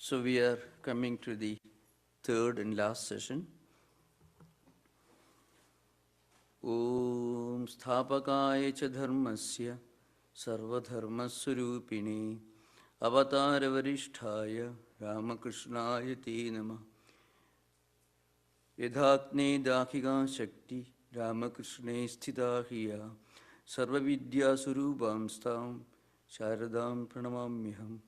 So we are coming to the third and last session. Om Sthapakaya cha dharmasya sarvadharmaswarupine avataravarishthaya Ramakrishnaya te namah yadhatne dakhiga shakti Ramakrishne sthitahiya sarvavidya surupam stam Sharadam pranamamyaham.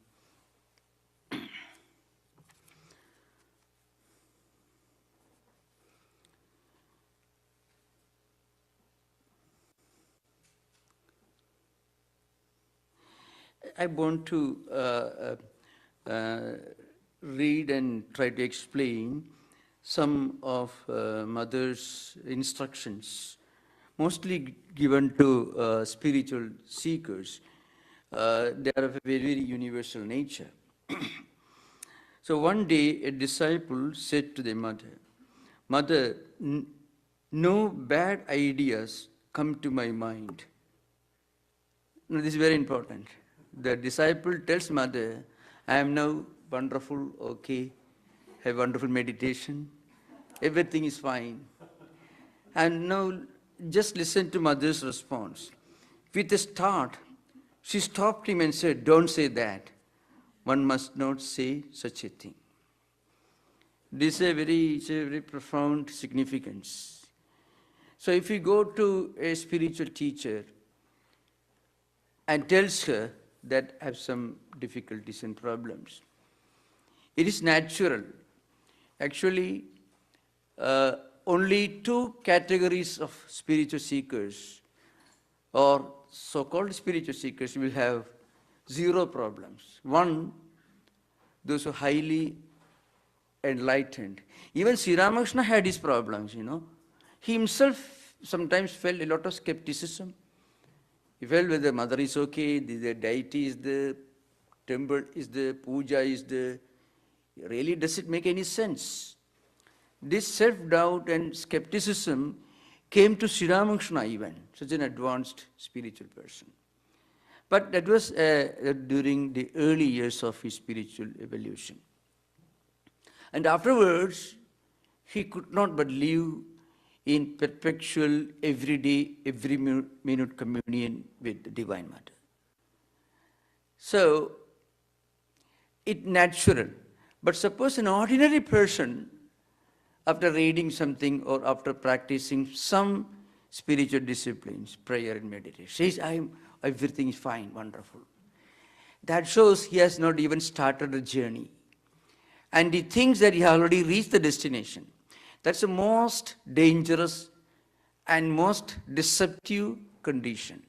I want to read and try to explain some of Mother's instructions, mostly given to spiritual seekers. They are of a very, very universal nature. So one day a disciple said to the mother, "Mother, no bad ideas come to my mind." Now, this is very important. The disciple tells mother, "I am now wonderful, okay, have wonderful meditation, everything is fine." And now just listen to mother's response. With a start, she stopped him and said, "Don't say that. One must not say such a thing." This is it's a very profound significance. So if you go to a spiritual teacher and tells her that have some difficulties and problems, it is natural. Actually, only two categories of spiritual seekers or so-called spiritual seekers will have zero problems. One, those who are highly enlightened. Even Sri Ramakrishna had his problems, He himself sometimes felt a lot of skepticism. He felt whether mother is okay, the deity is the temple is the puja is the, really does it make any sense? This self-doubt and skepticism came to Sri Ramakrishna even, such an advanced spiritual person. But that was during the early years of his spiritual evolution. And afterwards, he could not but live in perpetual, everyday, every minute communion with the Divine Mother. So, it's natural. But suppose an ordinary person, after reading something or after practicing some spiritual disciplines, prayer and meditation, says, everything is fine, wonderful. That shows he has not even started the journey. And he thinks that he has already reached the destination. That's the most dangerous and most deceptive condition.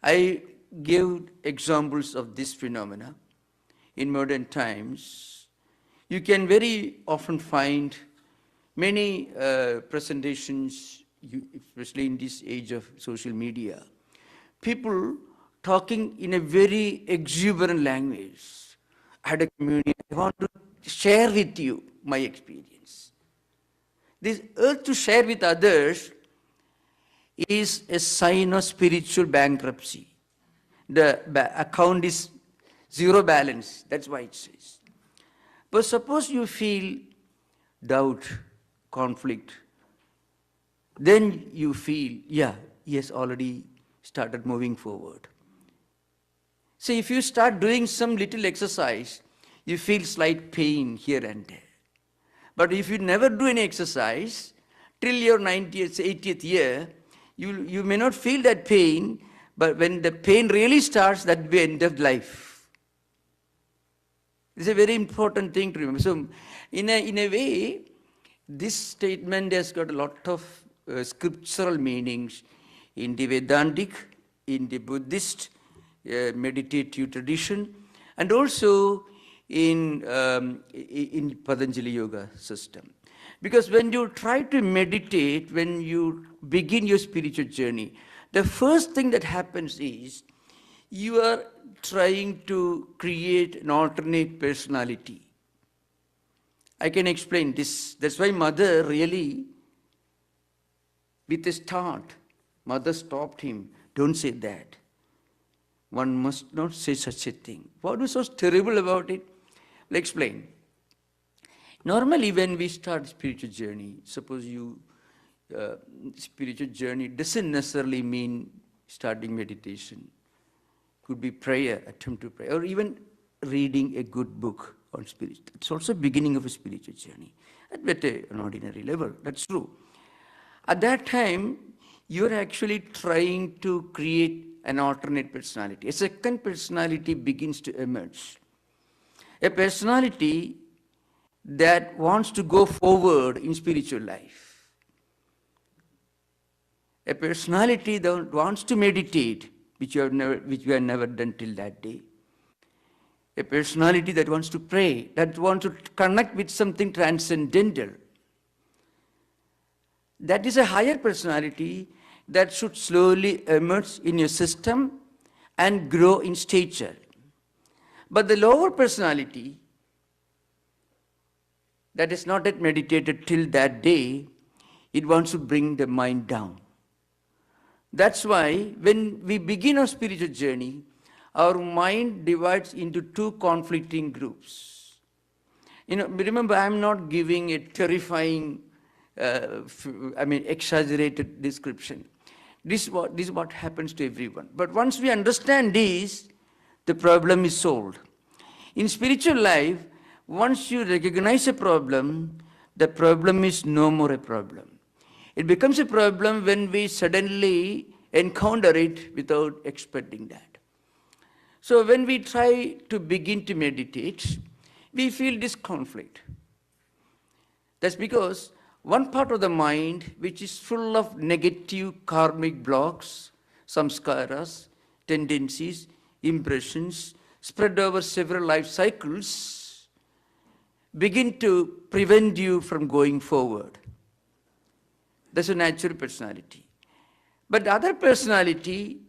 I gave examples of this phenomena in modern times. You can very often find many presentations, especially in this age of social media, people talking in a very exuberant language. I had a communion, I want to share with you my experience. This urge to share with others is a sign of spiritual bankruptcy. The account is zero balance, that's why it says. But suppose you feel doubt, conflict, then you feel, he has already started moving forward. So if you start doing some little exercise, you feel slight pain here and there. But if you never do any exercise, till your 90th, 80th year, you may not feel that pain, but when the pain really starts, that will be the end of life. It's a very important thing to remember. So in a way, this statement has got a lot of scriptural meanings in the Vedantic, in the Buddhist meditative tradition, and also in Patanjali Yoga system. Because when you try to meditate, when you begin your spiritual journey, the first thing that happens is you are trying to create an alternate personality. I can explain this. That's why mother really, with a start, mother stopped him. Don't say that. One must not say such a thing. What was so terrible about it? I'll explain. Normally, when we start spiritual journey, suppose spiritual journey doesn't necessarily mean starting meditation. Could be prayer, attempt to pray, or even reading a good book on spirit. It's also beginning of a spiritual journey at an ordinary level. That's true. At that time, you're actually trying to create an alternate personality. A second personality begins to emerge. A personality that wants to go forward in spiritual life. A personality that wants to meditate, which you have never done till that day. A personality that wants to pray, that wants to connect with something transcendental. That is a higher personality that should slowly emerge in your system and grow in stature. But the lower personality that is not yet meditated till that day, it wants to bring the mind down. That's why when we begin our spiritual journey, our mind divides into two conflicting groups. Remember, I'm not giving a terrifying, exaggerated description. This is what happens to everyone. But once we understand this, the problem is solved. In spiritual life, once you recognize a problem, the problem is no more a problem. It becomes a problem when we suddenly encounter it without expecting that. So when we try to begin to meditate, we feel this conflict. That's because one part of the mind, which is full of negative karmic blocks, samskaras, tendencies, impressions, spread over several life cycles, begin to prevent you from going forward. That's a natural personality. But the other personality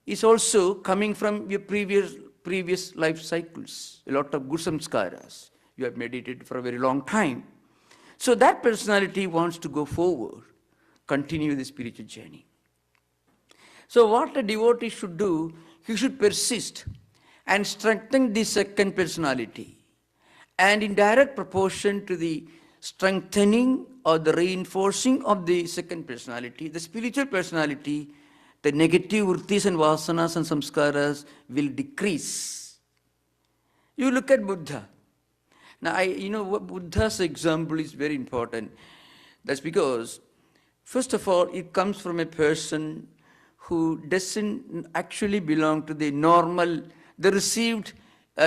is also coming from your previous life cycles, a lot of good samskaras. You have meditated for a very long time. So that personality wants to go forward, continue the spiritual journey. So what a devotee should do, he should persist and strengthen the second personality. And in direct proportion to the strengthening or the reinforcing of the second personality, the spiritual personality, the negative vrittis and vasanas and samskaras will decrease. You look at Buddha. Now, Buddha's example is very important. That's because, first of all, it comes from a person who doesn't actually belong to the normal, the received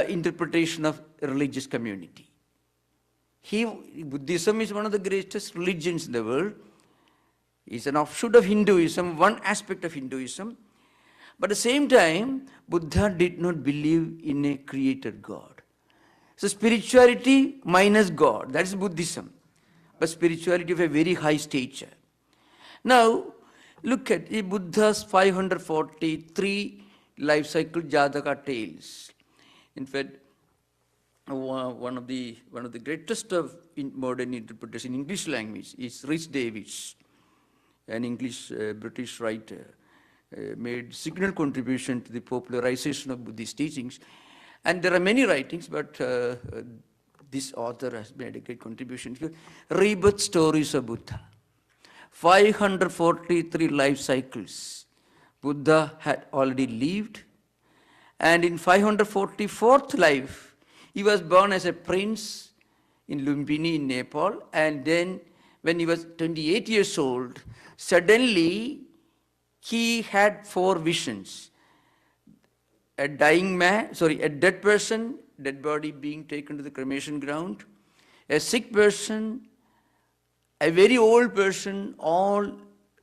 interpretation of a religious community. Buddhism is one of the greatest religions in the world. It's an offshoot of Hinduism, one aspect of Hinduism. But at the same time, Buddha did not believe in a created God. So spirituality minus God, that is Buddhism. But spirituality of a very high stature. Now, look at Buddha's 543 life cycle Jataka tales. In fact, one of the greatest of modern interpretation in English language is Rhys Davids, an English British writer, made signal contribution to the popularization of Buddhist teachings. And there are many writings, but this author has made a great contribution. Rebirth Stories of Buddha. 543 life cycles Buddha had already lived. And in 544th life, he was born as a prince in Lumbini in Nepal. And then when he was 28 years old, suddenly he had 4 visions. A dead person, dead body being taken to the cremation ground, a sick person, a very old person, all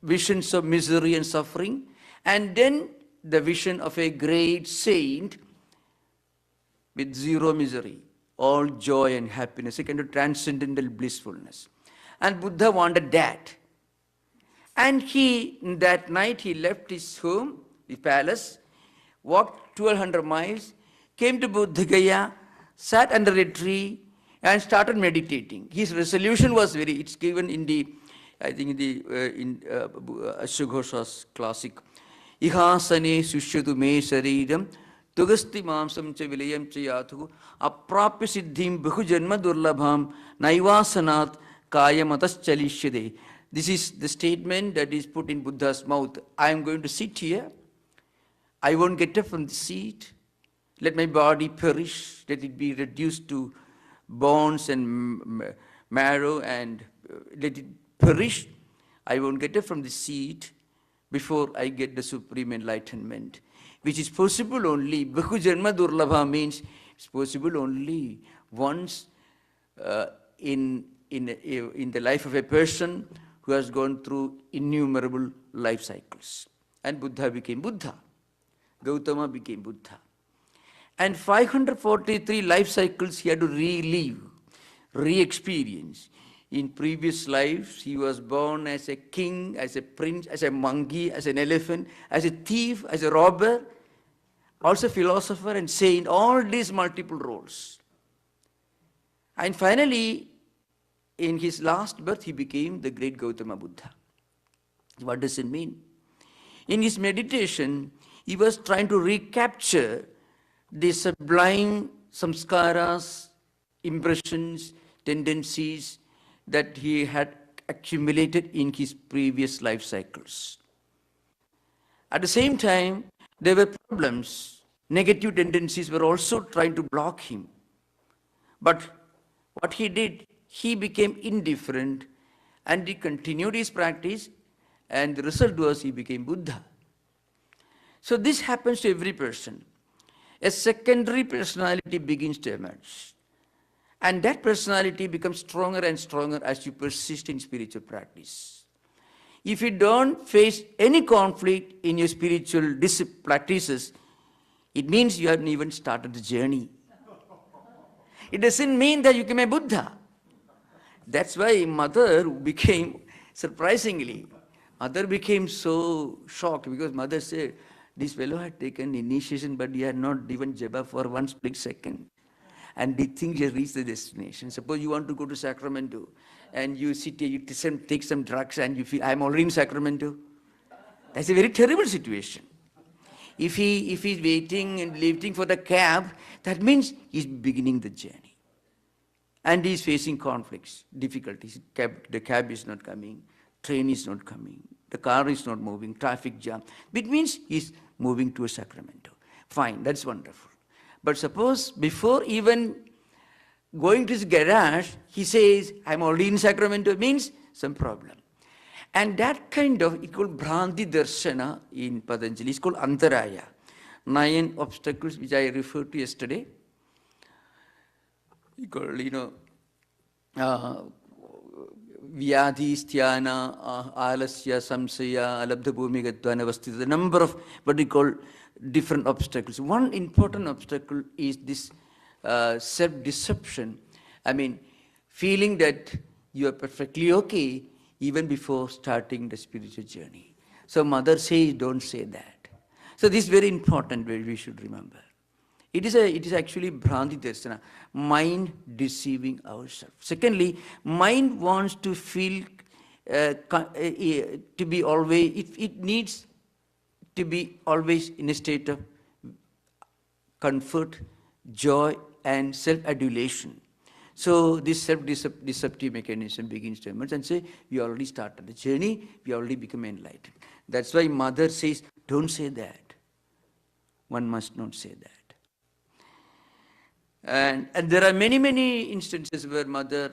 visions of misery and suffering, and then the vision of a great saint with zero misery, all joy and happiness, a kind of transcendental blissfulness. And Buddha wanted that. And that night he left his home, the palace, walked 1200 miles, came to Buddha Gaya, sat under a tree, and started meditating. His resolution was it's given in Ashoghosa's classic, Ihasane sushyadu me sharidam Tugasti mamsam cha vilayam cha yathu aprapya siddhim bahu janma durlabham naivasanat kayamatas chalishyade. This is the statement that is put in Buddha's mouth. I am going to sit here. I won't get up from the seat. Let my body perish. Let it be reduced to bones and marrow and let it perish. I won't get up from the seat before I get the supreme enlightenment, which is possible only, Bahu Janma Durlabha means it's possible only once in the life of a person who has gone through innumerable life cycles. And Buddha became Buddha. Gautama became Buddha. And 543 life cycles he had to relive, re-experience. In previous lives, he was born as a king, as a prince, as a monkey, as an elephant, as a thief, as a robber, also philosopher and saint, all these multiple roles. And finally, in his last birth, he became the great Gautama Buddha. What does it mean? In his meditation, he was trying to recapture the sublime samskaras, impressions, tendencies that he had accumulated in his previous life cycles. At the same time, there were problems. Negative tendencies were also trying to block him. But what he did, he became indifferent and he continued his practice, and the result was he became Buddha. So this happens to every person. A secondary personality begins to emerge. And that personality becomes stronger and stronger as you persist in spiritual practice. If you don't face any conflict in your spiritual practices, it means you haven't even started the journey. It doesn't mean that you became a Buddha. That's why mother became, surprisingly, mother became so shocked because mother said, this fellow had taken initiation, but he had not even japa for one split second. And they think he has reached the destination. Suppose you want to go to Sacramento and you sit here, you take some drugs and you feel, I'm already in Sacramento. That's a very terrible situation. If he's waiting and waiting for the cab, that means he's beginning the journey. And he's facing conflicts, difficulties. The cab is not coming, train is not coming, the car is not moving, traffic jam. It means he's moving to Sacramento. Fine, that's wonderful. But suppose before even going to his garage, he says, I'm already in Sacramento, it means some problem. And that kind of, it's called Bhranti Darshana in Patanjali, it's called Antaraya. 9 obstacles which I referred to yesterday. You call, Vyadhi, Sthana, Alasya, Samsaya, Alabdha Bhumigatva, Navastita, the number of what we call different obstacles. One important obstacle is this self-deception. I mean, feeling that you are perfectly okay even before starting the spiritual journey. So mother says, don't say that. So this is very important, we should remember. It is actually Bhranti Darsana, mind deceiving ourselves. Secondly, mind wants to feel, to be always, it needs to be always in a state of comfort, joy, and self-adulation. So this self-deceptive mechanism begins to emerge and say, we already started the journey, we already become enlightened. That's why mother says, don't say that. One must not say that. And there are many instances where Mother,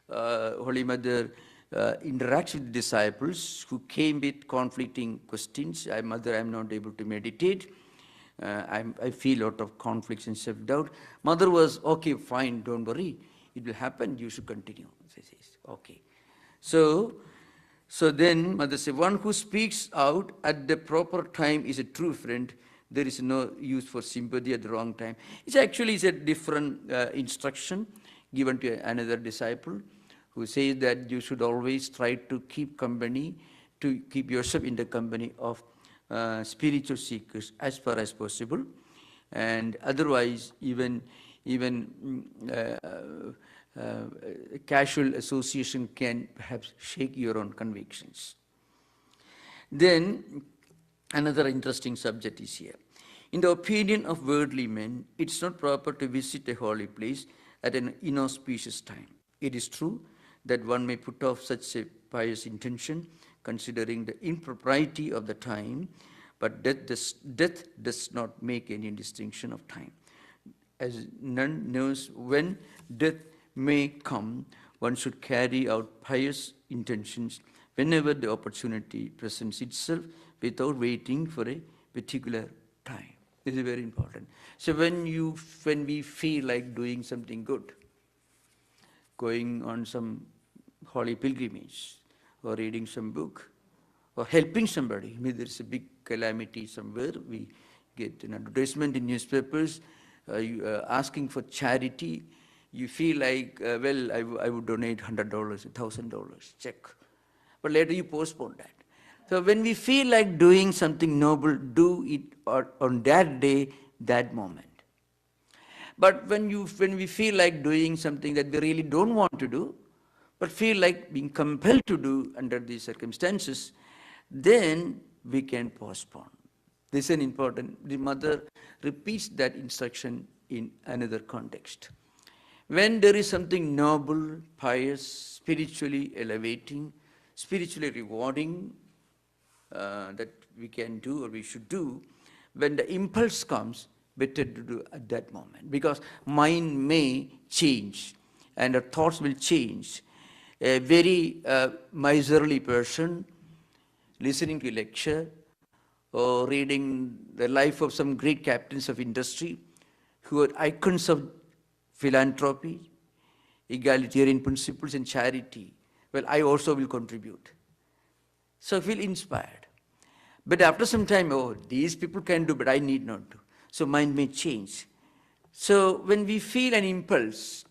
Holy Mother, interacts with disciples who came with conflicting questions. Mother, I'm not able to meditate. I feel a lot of conflicts and self-doubt. Mother was, okay, fine, don't worry. It will happen, you should continue. She says, okay. So then Mother said, one who speaks out at the proper time is a true friend. There is no use for sympathy at the wrong time. It's actually a different instruction given to another disciple who says that you should always try to keep yourself in the company of spiritual seekers as far as possible. And otherwise, even casual association can perhaps shake your own convictions. Then, another interesting subject is here. In the opinion of worldly men, it's not proper to visit a holy place at an inauspicious time. It is true that one may put off such a pious intention, considering the impropriety of the time, but death does not make any distinction of time. As none knows when death may come, one should carry out pious intentions whenever the opportunity presents itself without waiting for a particular time. This is very important. So when we feel like doing something good, going on some holy pilgrimage, or reading some book, or helping somebody, maybe there's a big calamity somewhere, we get an advertisement in newspapers, asking for charity, you feel like, I would donate $100, $1,000, check. But later you postpone that. So when we feel like doing something noble, do it on that day, that moment. But when we feel like doing something that we really don't want to do, but feel like being compelled to do under these circumstances, then we can postpone. This is an important, the mother repeats that instruction in another context. When there is something noble, pious, spiritually elevating, spiritually rewarding that we can do or we should do, when the impulse comes, better to do at that moment, because mind may change and our thoughts will change. A very miserly person listening to a lecture or reading the life of some great captains of industry who are icons of philanthropy, egalitarian principles and charity, well, I also will contribute. So I feel inspired. But after some time, oh, these people can do, but I need not do. So mind may change. So when we feel an impulse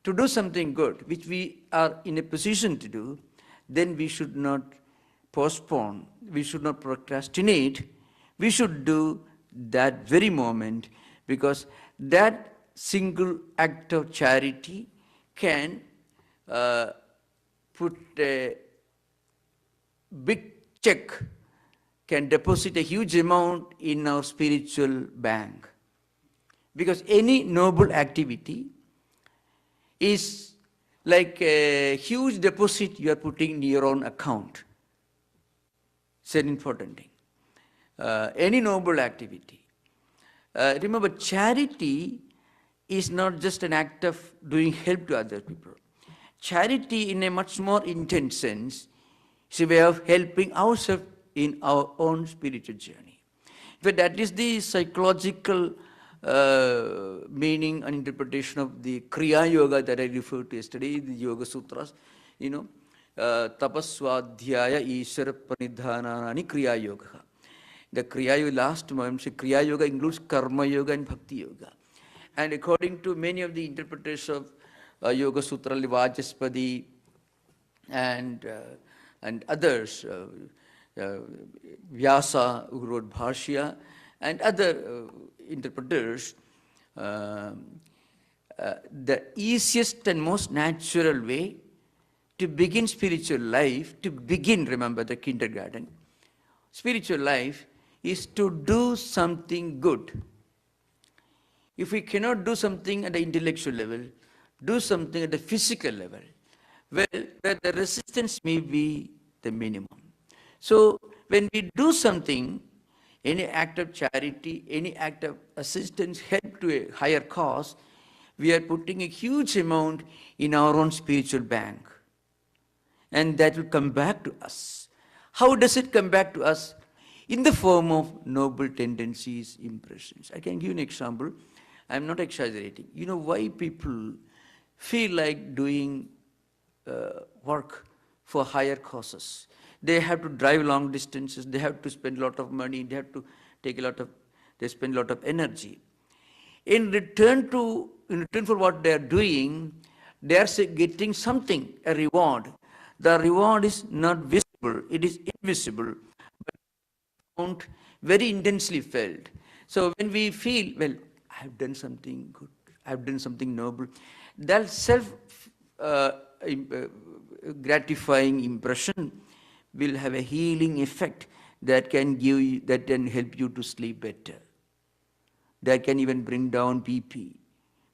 to do something good, which we are in a position to do, then we should not postpone, we should not procrastinate, we should do that very moment, because that single act of charity can put a big check, can deposit a huge amount in our spiritual bank. Because any noble activity is like a huge deposit you are putting in your own account. It's an important thing. Any noble activity. Remember, charity is not just an act of doing help to other people. Charity, in a much more intense sense, is a way of helping ourselves in our own spiritual journey. But that is the psychological meaning and interpretation of the Kriya Yoga that I referred to yesterday, the Yoga Sutras. You know, Tapaswadhyaya Ishara Pranidhananani Kriya Yoga. The Kriya Yoga, last month, Kriya Yoga includes Karma Yoga and Bhakti Yoga. And according to many of the interpretations of Yoga Sutra, Vajaspadi and others, Vyasa, who wrote Bhashya, and other interpreters, the easiest and most natural way to begin spiritual life, remember the kindergarten, spiritual life is to do something good. If we cannot do something at the intellectual level, do something at the physical level, well, where the resistance may be the minimum. So when we do something, any act of charity, any act of assistance, help to a higher cause, we are putting a huge amount in our own spiritual bank. And that will come back to us. How does it come back to us? In the form of noble tendencies, impressions. I can give you an example. I'm not exaggerating. You know why people feel like doing work for higher causes? They have to drive long distances, they have to spend a lot of money, they have to they spend a lot of energy. In return for what they are doing, they are getting something, a reward. The reward is not visible, it is invisible, but very intensely felt. So when we feel, well, I have done something good, I have done something noble, that gratifying impression will have a healing effect that can help you to sleep better. That can even bring down BP.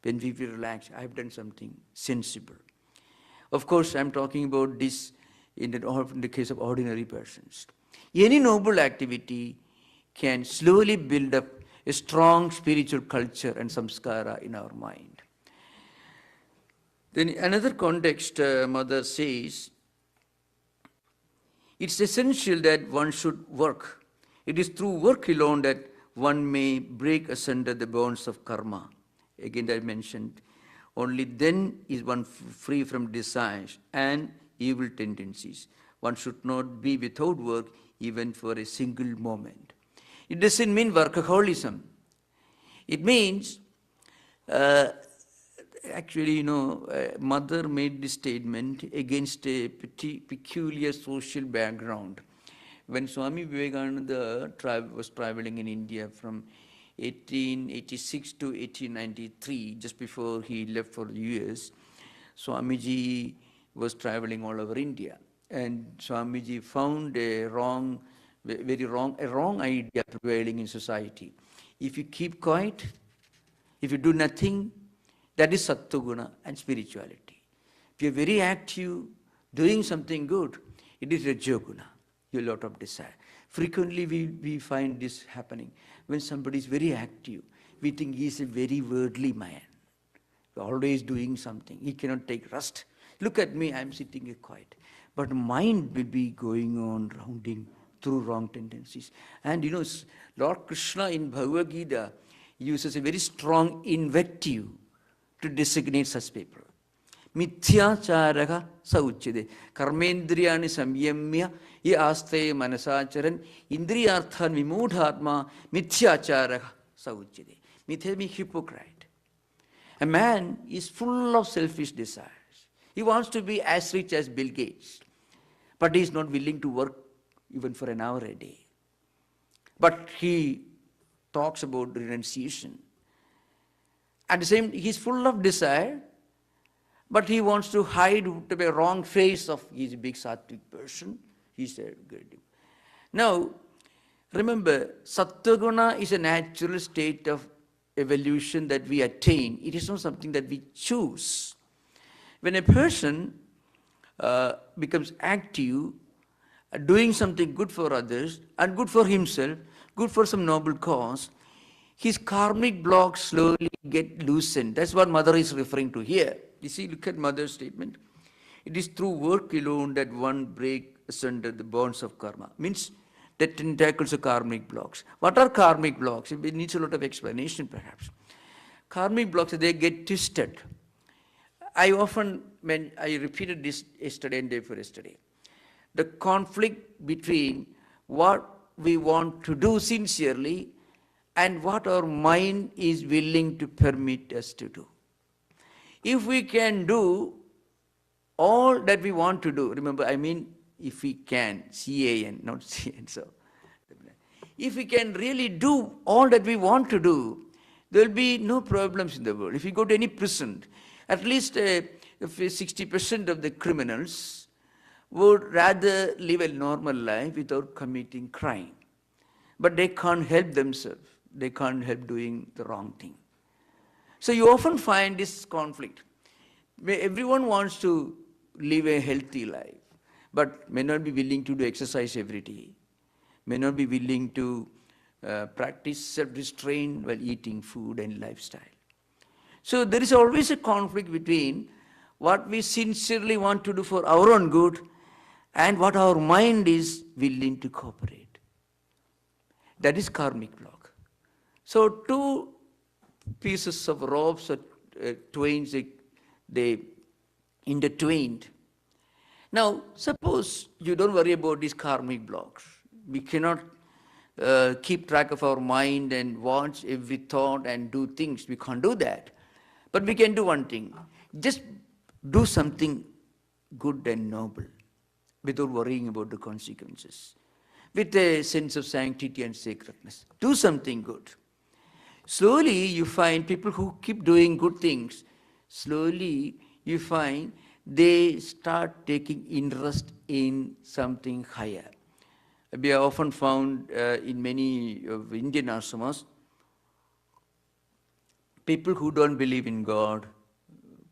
When we feel relaxed, I have done something sensible. Of course, I'm talking about this in the case of ordinary persons. Any noble activity can slowly build up a strong spiritual culture and samskara in our mind. Then another context, Mother says, it's essential that one should work. It is through work alone that one may break asunder the bonds of karma. Again, I mentioned, only then is one free from desires and evil tendencies. One should not be without work even for a single moment. It doesn't mean workaholism. It means, actually, Mother made this statement against a peculiar social background. When Swami Vivekananda was traveling in India from 1886 to 1893, just before he left for the US, Swamiji was traveling all over India. And Swamiji found a wrong idea prevailing in society. If you keep quiet, if you do nothing, that is Sattva-guna and spirituality. If you're very active, doing something good, it is Rajo-guna, you have a lot of desire. Frequently we find this happening. When somebody is very active, we think he is a very worldly man. Always doing something. He cannot take rest. Look at me, I'm sitting here quiet. But mind will be going on rounding through wrong tendencies. And Lord Krishna in Bhagavad Gita uses a very strong invective to designate such people. Mithyacharaha sauchide. Karmendriyani samyamya ye aste manasacharan indriyarthan vimudhatma mithyacharaha sauchide. Mithya means hypocrite. A man is full of selfish desires. He wants to be as rich as Bill Gates, but he is not willing to work even for an hour a day. But he talks about renunciation. At the same time, he is full of desire, but he wants to hide the wrong face of he is a big sattvic person. He said, good. Now, remember, Sattva-guna is a natural state of evolution that we attain. It is not something that we choose. When a person becomes active, doing something good for others and good for himself, good for some noble cause, his karmic blocks slowly get loosened. That's what Mother is referring to here. You see, look at Mother's statement. It is through work alone that one breaks asunder the bonds of karma. Means the tentacles of karmic blocks. What are karmic blocks? It needs a lot of explanation perhaps. Karmic blocks, they get twisted. I repeated this yesterday and day before yesterday. The conflict between what we want to do sincerely and what our mind is willing to permit us to do. If we can do all that we want to do, remember, I mean, if we can, C-A-N, not C-N, so. If we can really do all that we want to do, there will be no problems in the world. If you go to any prison, at least 60% of the criminals would rather live a normal life without committing crime. But they can't help themselves. They can't help doing the wrong thing. So you often find this conflict. Everyone wants to live a healthy life, but may not be willing to do exercise every day, may not be willing to practice self-restraint while eating food and lifestyle. So there is always a conflict between what we sincerely want to do for our own good and what our mind is willing to cooperate. That is karmic block. So two pieces of ropes or twains, they intertwined. Now, suppose you don't worry about these karmic blocks. We cannot keep track of our mind and watch every thought and do things. We can't do that. But we can do one thing. Just do something good and noble without worrying about the consequences. With a sense of sanctity and sacredness. Do something good. Slowly you find people who keep doing good things, slowly you find they start taking interest in something higher. We are often found in many of Indian ashramas, people who don't believe in God,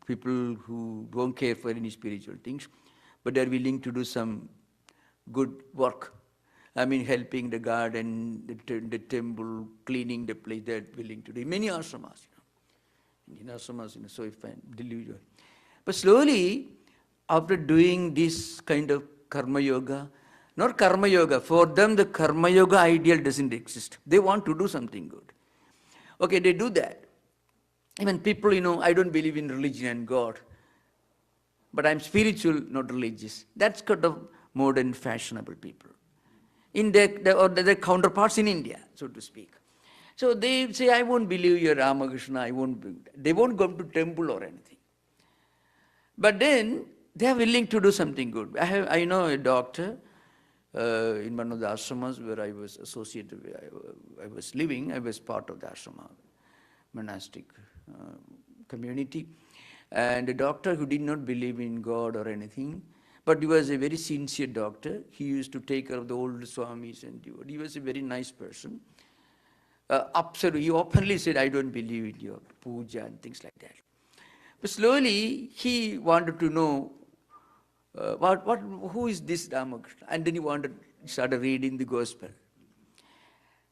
people who don't care for any spiritual things, but they're willing to do some good work. I mean, helping the garden, the temple, cleaning the place, they're willing to do. Many ashramas, Indian ashramas, so if I delusion. But slowly, after doing this kind of karma yoga, not karma yoga, for them the karma yoga ideal doesn't exist. They want to do something good. Okay, they do that. Even people, I don't believe in religion and God, but I'm spiritual, not religious. That's kind of modern fashionable people. In their counterparts in India, so to speak. So they say, I won't believe your Ramakrishna, they won't go to temple or anything. But then they are willing to do something good. I know a doctor in one of the ashramas where I was associated with, I was living, I was part of the ashrama, monastic community. And a doctor who did not believe in God or anything, but he was a very sincere doctor. He used to take care of the old swamis and he was a very nice person. He openly said, I don't believe in your puja and things like that. But slowly he wanted to know who is this Ramakrishna? And then he started reading the gospel.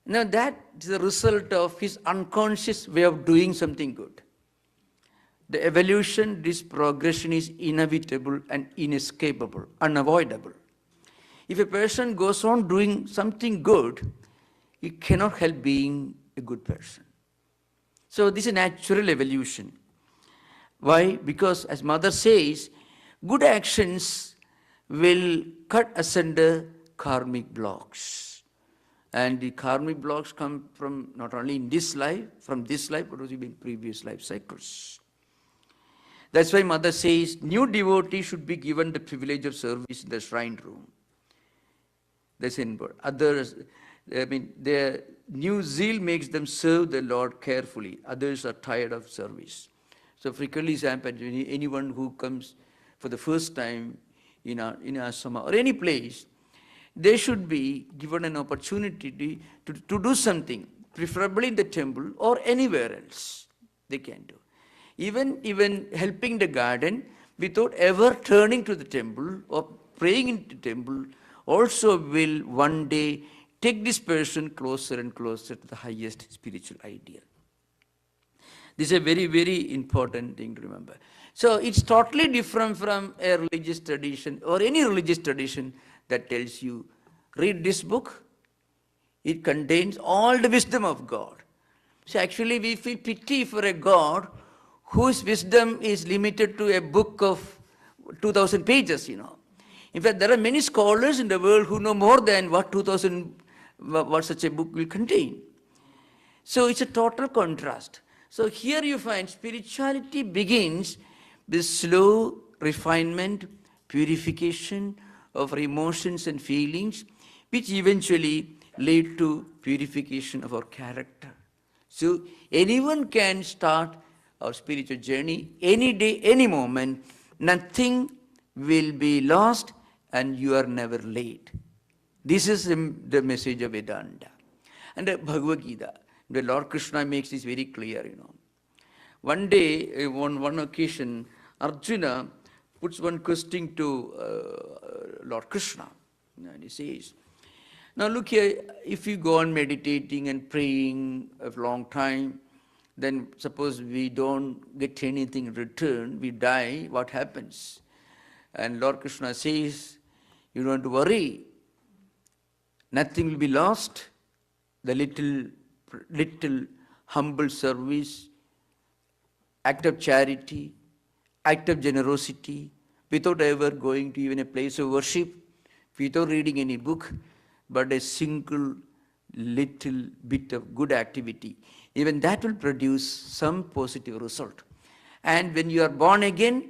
Now that is the result of his unconscious way of doing something good. The evolution, this progression is inevitable and inescapable, unavoidable. If a person goes on doing something good, he cannot help being a good person. So this is a natural evolution. Why? Because as Mother says, good actions will cut asunder karmic blocks. And the karmic blocks come from not only in this life, from this life, but also in previous life cycles. That's why Mother says, new devotees should be given the privilege of service in the shrine room. That's in word. Others, their new zeal makes them serve the Lord carefully. Others are tired of service. So frequently it happens, anyone who comes for the first time in ashrama or any place, they should be given an opportunity to do something, preferably in the temple or anywhere else they can do. Even helping the garden without ever turning to the temple or praying in the temple also will one day take this person closer and closer to the highest spiritual ideal. This is a very, very important thing to remember. So it's totally different from a religious tradition or any religious tradition that tells you, read this book, it contains all the wisdom of God. So actually we feel pity for a God whose wisdom is limited to a book of 2,000 pages, In fact, there are many scholars in the world who know more than what such a book will contain. So it's a total contrast. So here you find spirituality begins with slow refinement, purification of our emotions and feelings, which eventually lead to purification of our character. So anyone can start our spiritual journey any day, any moment. Nothing will be lost and you are never late. This is the message of Vedanta. And the Bhagavad Gita, the Lord Krishna makes this very clear, One day, on one occasion, Arjuna puts one question to Lord Krishna. And he says, now look here, if you go on meditating and praying a long time, then suppose we don't get anything in return, we die, what happens? And Lord Krishna says, you don't worry, nothing will be lost. The little humble service, act of charity, act of generosity, without ever going to even a place of worship, without reading any book, but a single little bit of good activity, even that will produce some positive result. And when you are born again,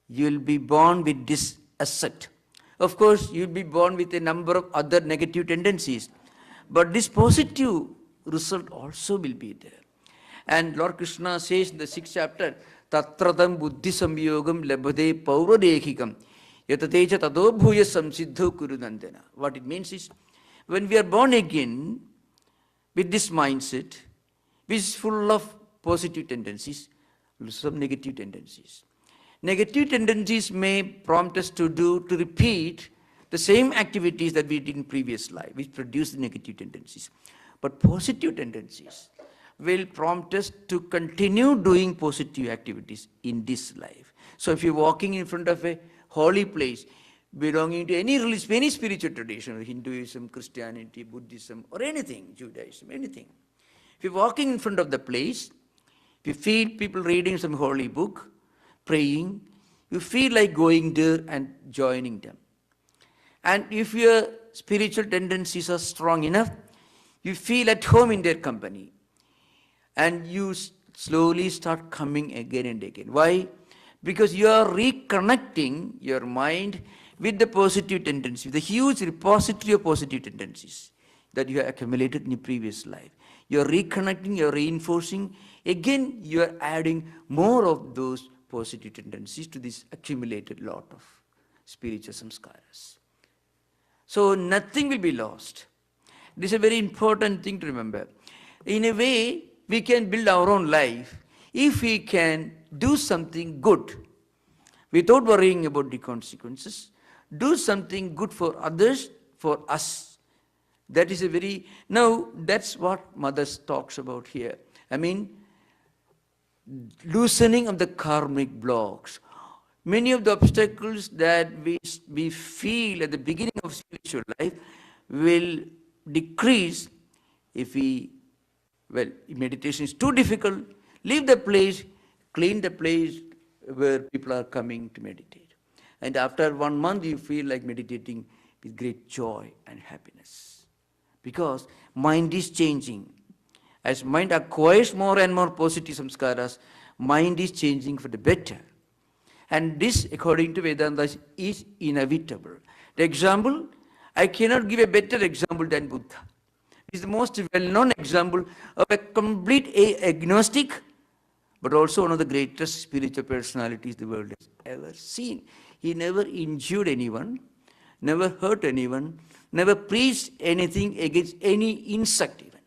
you will be born with this asset. Of course, you will be born with a number of other negative tendencies, but this positive result also will be there. And Lord Krishna says in the 6th chapter, Tatratam buddhi samyogam labhade pauradekikam yatatecha tado bhuya samsiddho kurunandana. What it means is, when we are born again with this mindset, which is full of positive tendencies, some negative tendencies. Negative tendencies may prompt us to repeat the same activities that we did in previous life, which produce negative tendencies. But positive tendencies will prompt us to continue doing positive activities in this life. So if you're walking in front of a holy place, belonging to any religion, any spiritual tradition, Hinduism, Christianity, Buddhism, or anything, Judaism, anything. If you're walking in front of the place, if you feel people reading some holy book, praying, you feel like going there and joining them. And if your spiritual tendencies are strong enough, you feel at home in their company. And you slowly start coming again and again. Why? Because you are reconnecting your mind with the positive tendencies, the huge repository of positive tendencies that you have accumulated in your previous life. You are reconnecting, you are reinforcing. Again, you are adding more of those positive tendencies to this accumulated lot of spiritual samskaras. So nothing will be lost. This is a very important thing to remember. In a way, we can build our own life if we can do something good without worrying about the consequences. Do something good for others, for us. That is a very, now that's what Mother talks about here. I mean, loosening of the karmic blocks. Many of the obstacles that we feel at the beginning of spiritual life will decrease if meditation is too difficult, leave the place, clean the place where people are coming to meditate. And after 1 month, you feel like meditating with great joy and happiness. Because mind is changing. As mind acquires more and more positive samskaras, mind is changing for the better. And this, according to Vedanta, is inevitable. The example, I cannot give a better example than Buddha. He's the most well-known example of a complete agnostic, but also one of the greatest spiritual personalities the world has ever seen. He never injured anyone, never hurt anyone, never preached anything against any insect even.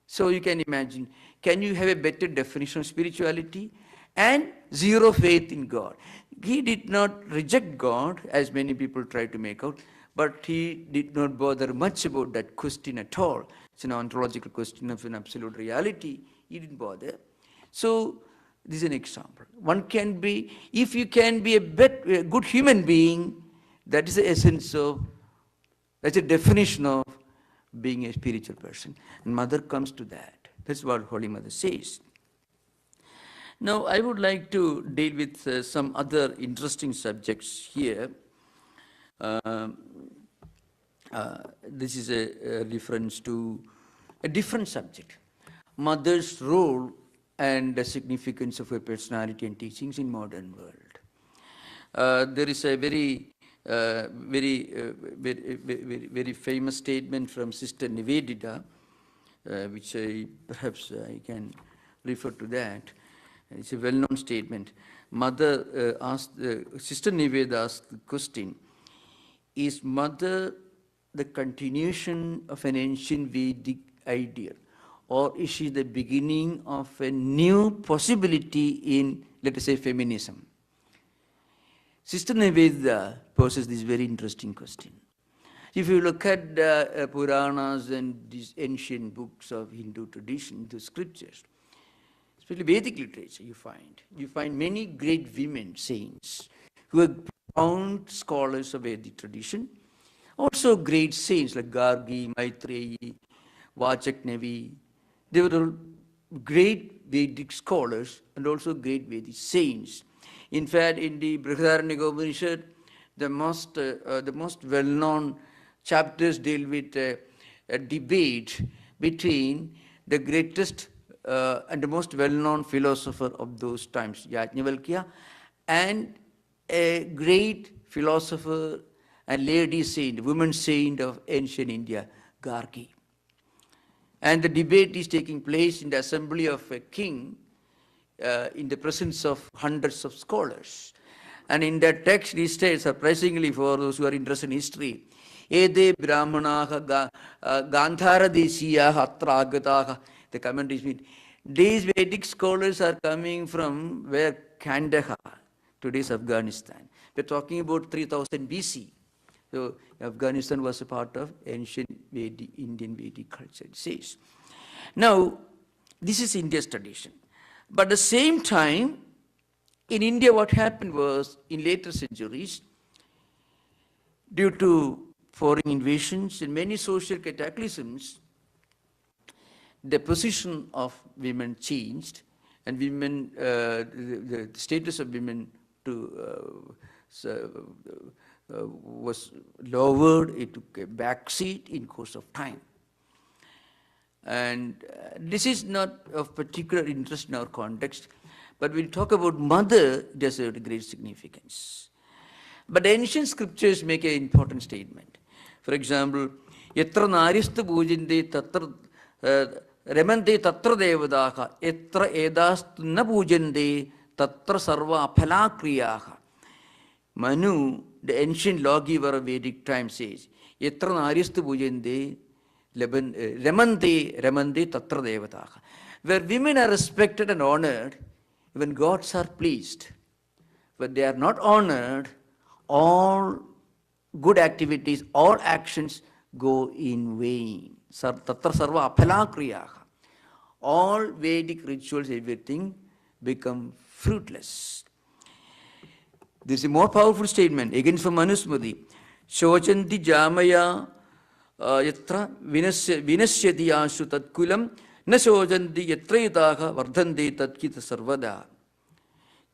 So you can imagine, can you have a better definition of spirituality? And zero faith in God. He did not reject God, as many people try to make out, but he did not bother much about that question at all. It's an ontological question of an absolute reality. He didn't bother. So this is an example. One can be, if you can be a good human being, that is the essence of, that's a definition of being a spiritual person. And Mother comes to that. That's what Holy Mother says. Now, I would like to deal with some other interesting subjects here. This is a reference to a different subject. Mother's role and the significance of her personality and teachings in modern world. There is a very famous statement from Sister Nivedita, which perhaps I can refer to that. It's a well-known statement. Mother Sister Nivedita asked the question, is Mother the continuation of an ancient Vedic ideal, or is she the beginning of a new possibility in, let us say, feminism? Sister Nivedita poses this very interesting question. If you look at the Puranas and these ancient books of Hindu tradition, the scriptures, especially Vedic literature, you find many great women saints who are profound scholars of Vedic tradition. Also great saints like Gargi, Maitreyi, Vachaknevi. They were all great Vedic scholars and also great Vedic saints. In fact, in the Brihadaranyaka Upanishad, the most well-known chapters deal with a debate between the greatest and the most well-known philosopher of those times, Yajnavalkya, and a great philosopher and lady saint, woman saint of ancient India, Gargi. And the debate is taking place in the assembly of a king in the presence of hundreds of scholars. And in that text he states, surprisingly for those who are interested in history, Ede Brahmanaha Gandhara Desiyaha Atra Agataha. The commentaries mean These Vedic scholars are coming from where? Kandahar, today's Afghanistan. We're talking about 3000 BC. So Afghanistan was a part of ancient Vedic, Indian Vedic culture, it says. Now, this is India's tradition. But at the same time, in India, what happened was, in later centuries, due to foreign invasions and many social cataclysms, the position of women changed, and women, the status of women was lowered. It took a back seat in course of time. And this is not of particular interest in our context, but when we talk about mother, it has a great significance. But the ancient scriptures make an important statement. For example, Yatra Naristu Pujinde Tatra Remante Tatra Devadaha, Yatra Edastu Na Pujande Tatra Sarva Aphala Kriyaha. Manu, the ancient lawgiver of Vedic time, says, Yatra Naristu Pujande Remante Tatra Devadaha. Where women are respected and honored, even gods are pleased. But they are not honored, all good activities, all actions go in vain. Tatra sarva aphala kriyaha. All Vedic rituals, everything become fruitless. This is a more powerful statement, again from Manusmriti. Shochanti jamaya yatra vinasyati ashu tatkulam na shochanti yatra yataha vardhante tatkita sarvada.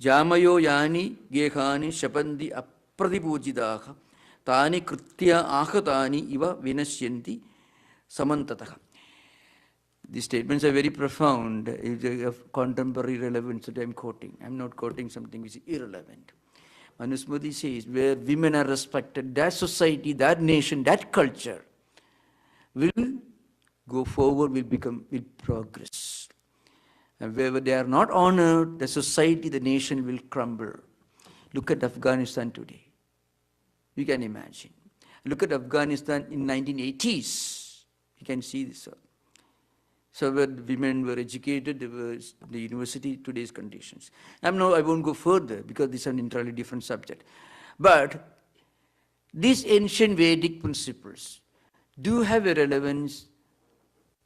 Jamayo yani gehani shapandi apradipujitaha tani kritya ahatani iva vinasyanti samantataha. These statements are very profound, of contemporary relevance that I am quoting. I am not quoting something which is irrelevant. Manusmriti says, where women are respected, that society, that nation, that culture will go forward, will progress. And wherever they are not honored, the society, the nation will crumble. Look at Afghanistan today. You can imagine. Look at Afghanistan in 1980s. You can see this. So where women were educated, they were the university, today's conditions. I won't go further because this is an entirely different subject. But these ancient Vedic principles do have a relevance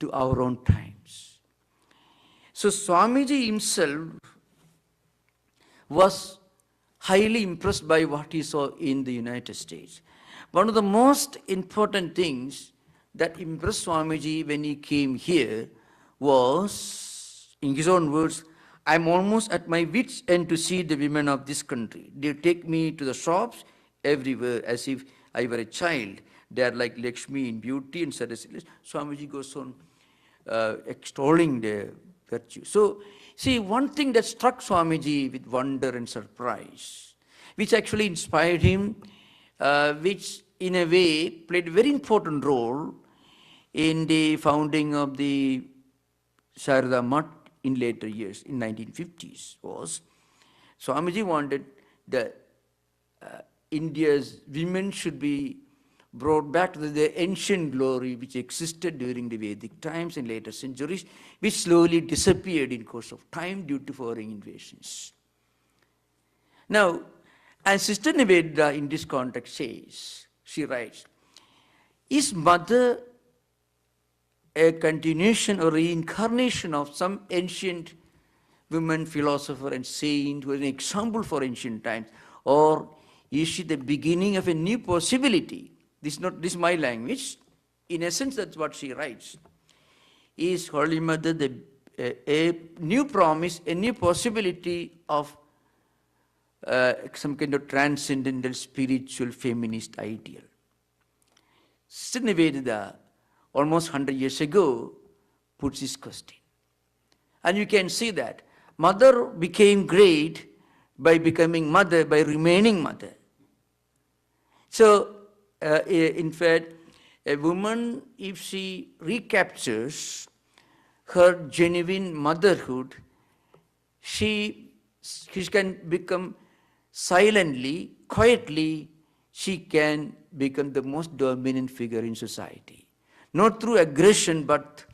to our own times. So Swamiji himself was highly impressed by what he saw in the United States. One of the most important things that impressed Swamiji when he came here was, in his own words, I'm almost at my wit's end to see the women of this country. They take me to the shops everywhere as if I were a child. They are like Lakshmi in beauty and Saraswati. Swamiji goes on extolling their virtue. So, see, one thing that struck Swamiji with wonder and surprise, which actually inspired him, which in a way played a very important role in the founding of the Sarada Mutt in later years, in 1950s, was Swamiji wanted that India's women should be brought back to the ancient glory which existed during the Vedic times and later centuries, which slowly disappeared in course of time due to foreign invasions. Now, as Sister Nivedita in this context says, she writes, is mother a continuation or reincarnation of some ancient woman, philosopher and saint who is an example for ancient times, or is she the beginning of a new possibility? This is my language. In essence, that's what she writes. Is Holy Mother a new promise, a new possibility of some kind of transcendental, spiritual, feminist ideal? Sister Nivedita, almost 100 years ago, puts this question. And you can see that mother became great by becoming mother, by remaining mother. So, in fact, a woman, if she recaptures her genuine motherhood, she can become silently, quietly, she can become the most dominant figure in society. Not through aggression, but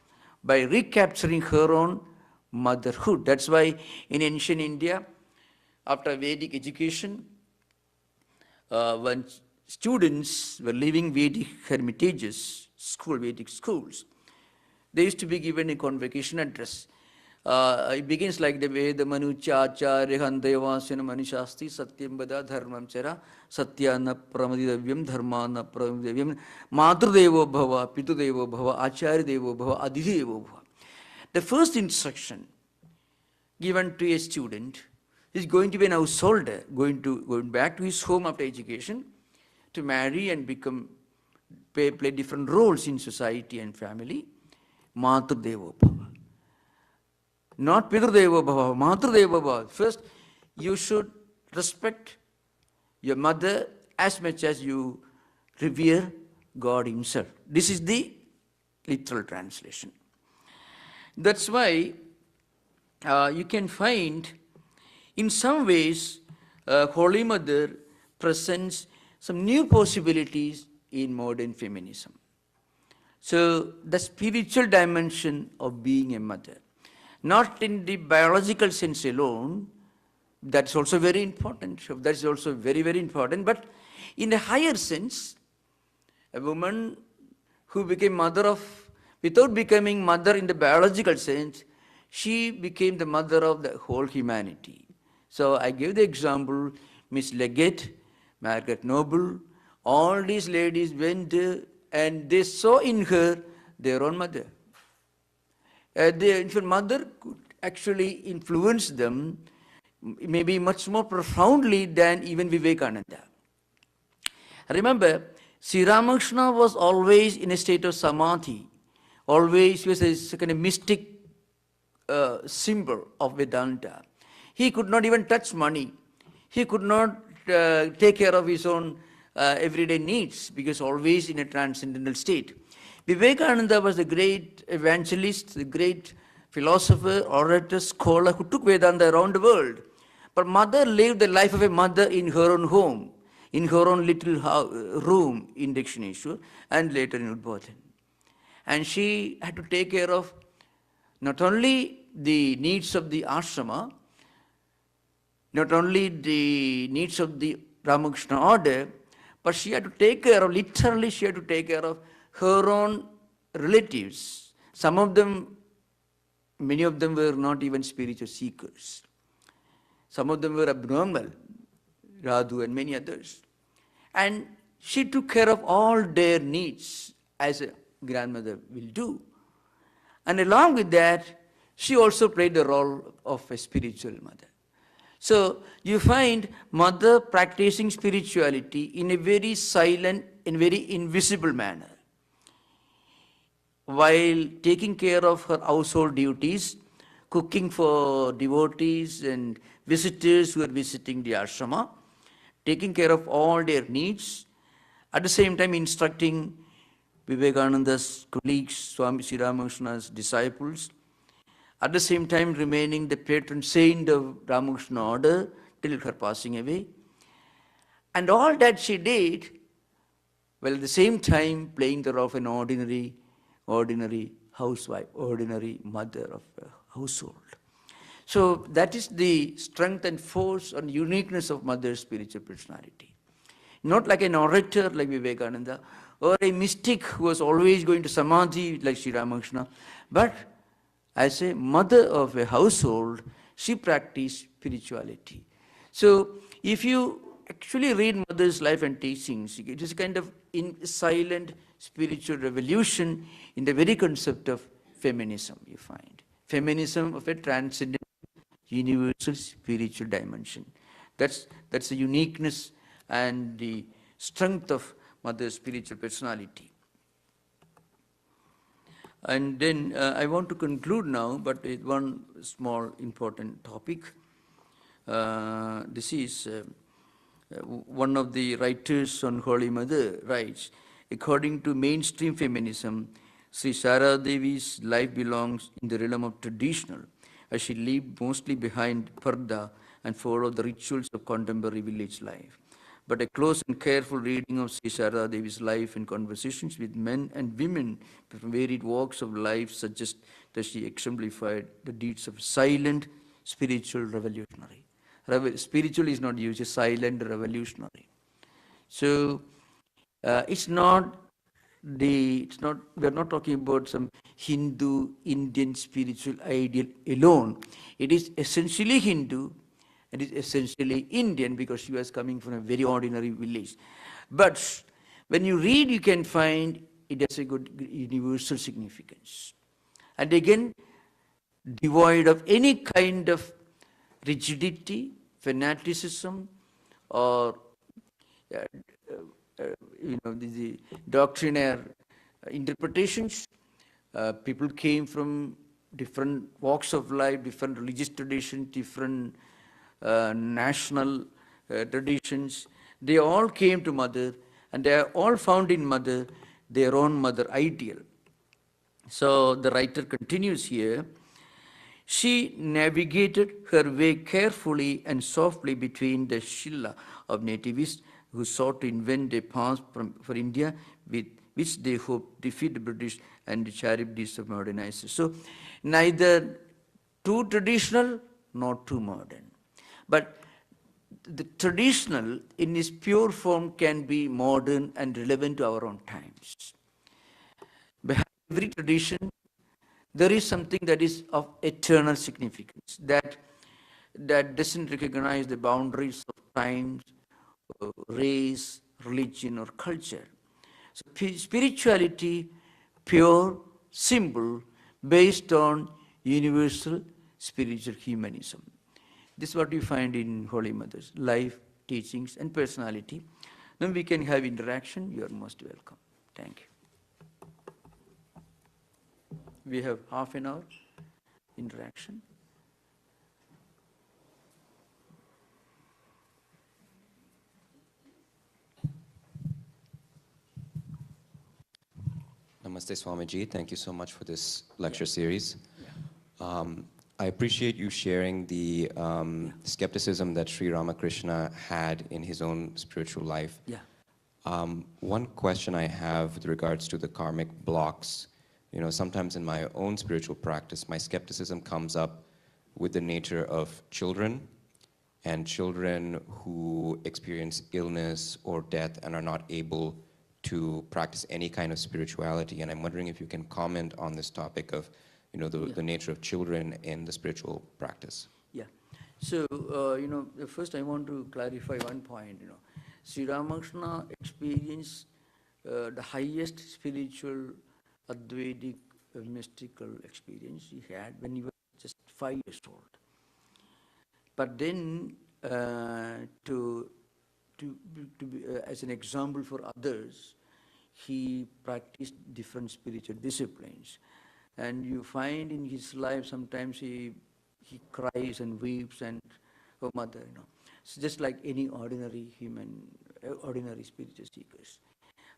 by recapturing her own motherhood. That's why in ancient India, after Vedic education, when students were leaving Vedic hermitages, Vedic schools, they used to be given a convocation address. It begins like the Veda Manu Chacha Rehandevasena Manishasti Satyam Bada Dharmam Chara Satyana Pramadidavyam Dharmana Pramadidavyam Madrudevo Bhava Pitudevo Bhava Acharya Devo Bhava Adidevo Bhava. The first instruction given to a student is going to be an householder, going back to his home after education to marry and play different roles in society and family. Madrudevo Bhava. Not Pitrudeva Bhava, Matrudevo Bhava. First, you should respect your mother as much as you revere God Himself. This is the literal translation. That's why you can find, in some ways, Holy Mother presents some new possibilities in modern feminism. So, the spiritual dimension of being a mother, not in the biological sense alone, that's also very important. That's also very, very important. But in a higher sense, a woman who became without becoming mother in the biological sense, she became the mother of the whole humanity. So I gave the example, Miss Leggett, Margaret Noble, all these ladies went and they saw in her their own mother. The infant mother could actually influence them maybe much more profoundly than even Vivekananda. Remember, Sri Ramakrishna was always in a state of samadhi. Always, he was a kind of mystic symbol of Vedanta. He could not even touch money. He could not take care of his own everyday needs because always in a transcendental state. Vivekananda was the great evangelist, the great philosopher, orator, scholar who took Vedanta around the world. But mother lived the life of a mother in her own home, in her own little room in Dakshineshwar and later in Udbodhan. And she had to take care of not only the needs of the ashrama, not only the needs of the Ramakrishna order, but she had to take care of, literally she had to take care of her own relatives. Some of them, many of them were not even spiritual seekers. Some of them were abnormal, Radhu and many others. And she took care of all their needs as a grandmother will do. And along with that, she also played the role of a spiritual mother. So you find mother practicing spirituality in a very silent and very invisible manner. While taking care of her household duties, cooking for devotees and visitors who are visiting the ashrama, taking care of all their needs, at the same time instructing Vivekananda's colleagues, Swami Sri Ramakrishna's disciples, at the same time remaining the patron saint of Ramakrishna order till her passing away. And all that she did, while at the same time playing the role of an ordinary housewife, ordinary mother of a household. So that is the strength and force and uniqueness of mother's spiritual personality. Not like an orator like Vivekananda or a mystic who was always going to samadhi like Sri Ramakrishna, but as a mother of a household, she practiced spirituality. So if you actually read mother's life and teachings, it is kind of in silent spiritual revolution in the very concept of feminism, you find. Feminism of a transcendent, universal spiritual dimension. That's the uniqueness and the strength of mother's spiritual personality. And then I want to conclude now, but with one small important topic. This is one of the writers on Holy Mother writes, according to mainstream feminism, Sri Sarada Devi's life belongs in the realm of traditional, as she lived mostly behind parda and followed the rituals of contemporary village life. But a close and careful reading of Sri Sarada Devi's life and conversations with men and women from varied walks of life suggests that she exemplified the deeds of silent spiritual revolutionary. Spiritual is not used, it's silent revolutionary. So we're not talking about some Hindu, Indian spiritual ideal alone. It is essentially Hindu, and is essentially Indian because she was coming from a very ordinary village. But when you read, you can find it has a good universal significance. And again, devoid of any kind of rigidity, fanaticism, or the doctrinaire interpretations. People came from different walks of life, different religious traditions, different national traditions. They all came to Mother, and they are all found in Mother their own mother ideal. So the writer continues here. She navigated her way carefully and softly between the Shilla of nativists who sought to invent a path for India with which they hoped defeat the British and the charities of modernizers. So neither too traditional nor too modern. But the traditional in its pure form can be modern and relevant to our own times. Behind every tradition, there is something that is of eternal significance, that doesn't recognize the boundaries of time, race, religion, or culture. So spirituality, pure, simple, based on universal spiritual humanism. This is what you find in Holy Mother's life, teachings, and personality. Then we can have interaction. You are most welcome. Thank you. We have half an hour interaction. Namaste, Swamiji. Thank you so much for this lecture series. I appreciate you sharing the skepticism that Sri Ramakrishna had in his own spiritual life. One question I have with regards to the karmic blocks, sometimes in my own spiritual practice, my skepticism comes up with the nature of children and children who experience illness or death and are not able to practice any kind of spirituality. And I'm wondering if you can comment on this topic of, the nature of children in the spiritual practice. Yeah. So, first I want to clarify one point. Sri Ramakrishna experienced the highest spiritual, Advaitic, mystical experience he had when he was just 5 years old. But then, as an example for others, he practiced different spiritual disciplines. And you find in his life sometimes he cries and weeps and, oh mother, It's just like any ordinary human, ordinary spiritual seekers.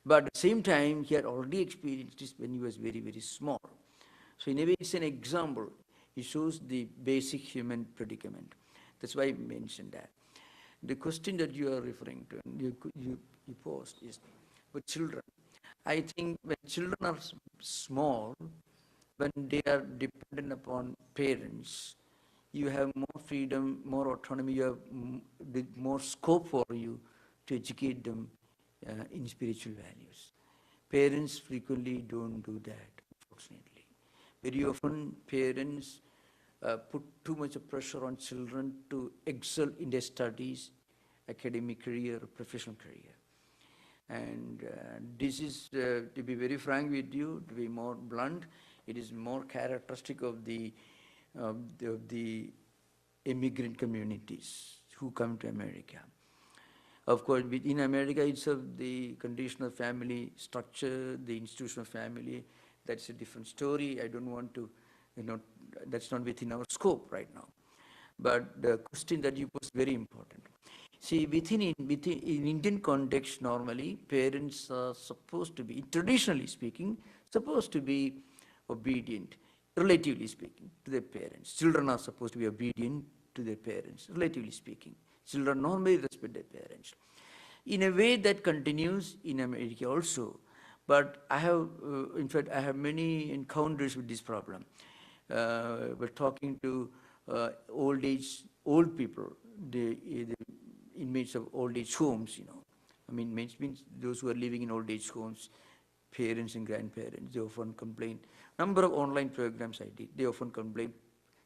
But at the same time, he had already experienced this when he was very, very small. So in a way, it's an example. It shows the basic human predicament. That's why I mentioned that. The question that you are referring to, you posed, is with children. I think when children are small, when they are dependent upon parents, you have more freedom, more autonomy, you have more scope for you to educate them in spiritual values. Parents frequently don't do that, unfortunately. Very often parents put too much pressure on children to excel in their studies, academic career, professional career. And this is, to be very frank with you, to be more blunt, it is more characteristic of the immigrant communities who come to America. Of course, in America itself, the conditional family structure, the institutional family, that's a different story. I don't want to, that's not within our scope right now. But the question that you pose is very important. See, in Indian context, normally, parents are supposed to be, traditionally speaking, supposed to be obedient, relatively speaking, to their parents. Children are supposed to be obedient to their parents, relatively speaking. Children normally respect their parents. In a way that continues in America also, but I have, in fact, I have many encounters with this problem. were talking to old people, the inmates of old age homes, I mean, means those who are living in old age homes, parents and grandparents, they often complain. Number of online programs I did, they often complain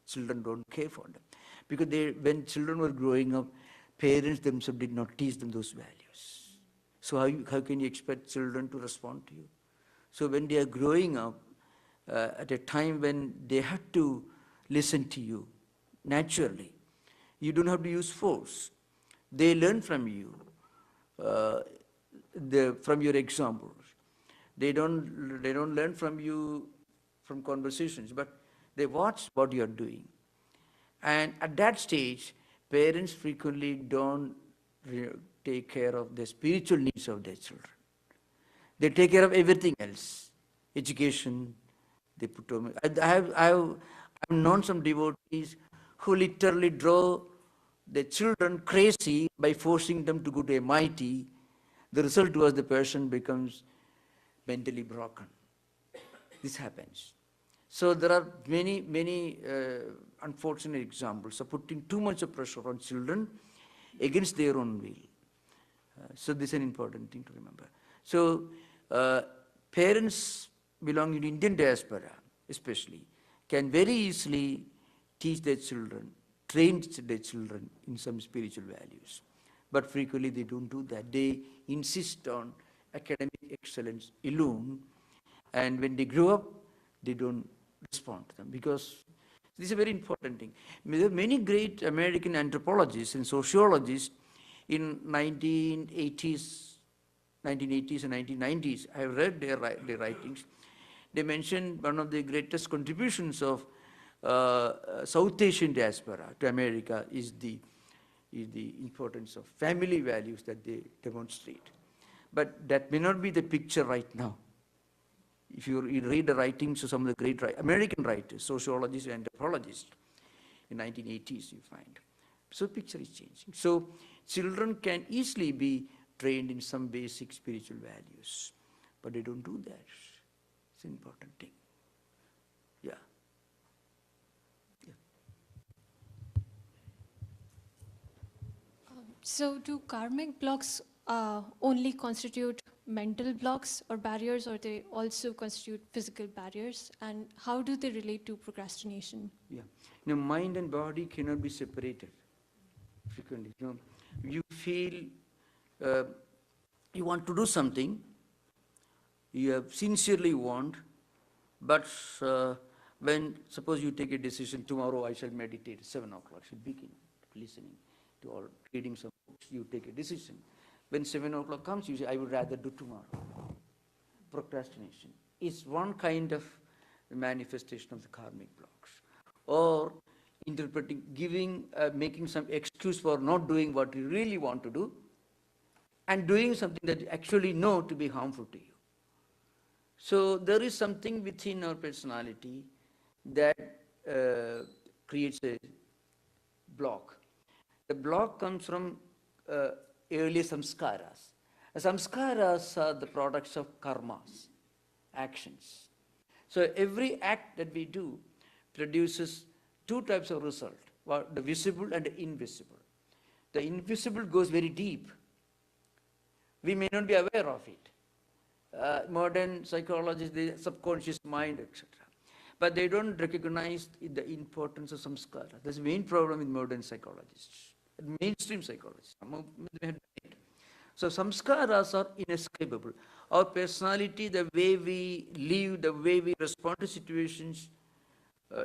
children don't care for them. Because when children were growing up, parents themselves did not teach them those values. So how can you expect children to respond to you? So when they are growing up, at a time when they have to listen to you naturally, you don't have to use force. They learn from you, from your examples. They don't learn from you from conversations, but they watch what you are doing. And at that stage, parents frequently don't take care of the spiritual needs of their children. They take care of everything else, education. They put on. I've known some devotees who literally drove the children crazy by forcing them to go to MIT. The result was the person becomes mentally broken. This happens. So there are many unfortunate examples of putting too much of pressure on children against their own will. So this is an important thing to remember. So parents belonging to Indian diaspora especially can very easily teach their children, train their children in some spiritual values. But frequently they don't do that. They insist on academic excellence alone, and when they grow up, they don't respond to them, because this is a very important thing. There are many great American anthropologists and sociologists in 1980s and 1990s. I have read their writings. They mentioned one of the greatest contributions of South Asian diaspora to America is the importance of family values that they demonstrate. But that may not be the picture right now. If you read the writings of some of the great American writers, sociologists and anthropologists in 1980s, you find. So picture is changing. So children can easily be trained in some basic spiritual values, but they don't do that. It's an important thing. Yeah. So do karmic blocks only constitute mental blocks or barriers, or they also constitute physical barriers? And how do they relate to procrastination? Yeah. Mind and body cannot be separated frequently. You feel you want to do something, you have sincerely want, but when, suppose you take a decision, tomorrow I shall meditate, 7 o'clock, I should begin listening to or reading some books, you take a decision. When 7 o'clock comes, you say, I would rather do tomorrow. Procrastination is one kind of manifestation of the karmic blocks. Or interpreting, making some excuse for not doing what you really want to do, and doing something that you actually know to be harmful to you. So there is something within our personality that creates a block. The block comes from early samskaras. Samskaras are the products of karmas, actions. So every act that we do produces two types of result, the visible and the invisible. The invisible goes very deep. We may not be aware of it. Modern psychologists, the subconscious mind, etc. But they don't recognize the importance of samskara. That's the main problem with modern psychologists, mainstream psychologists. So samskaras are inescapable. Our personality, the way we live, the way we respond to situations,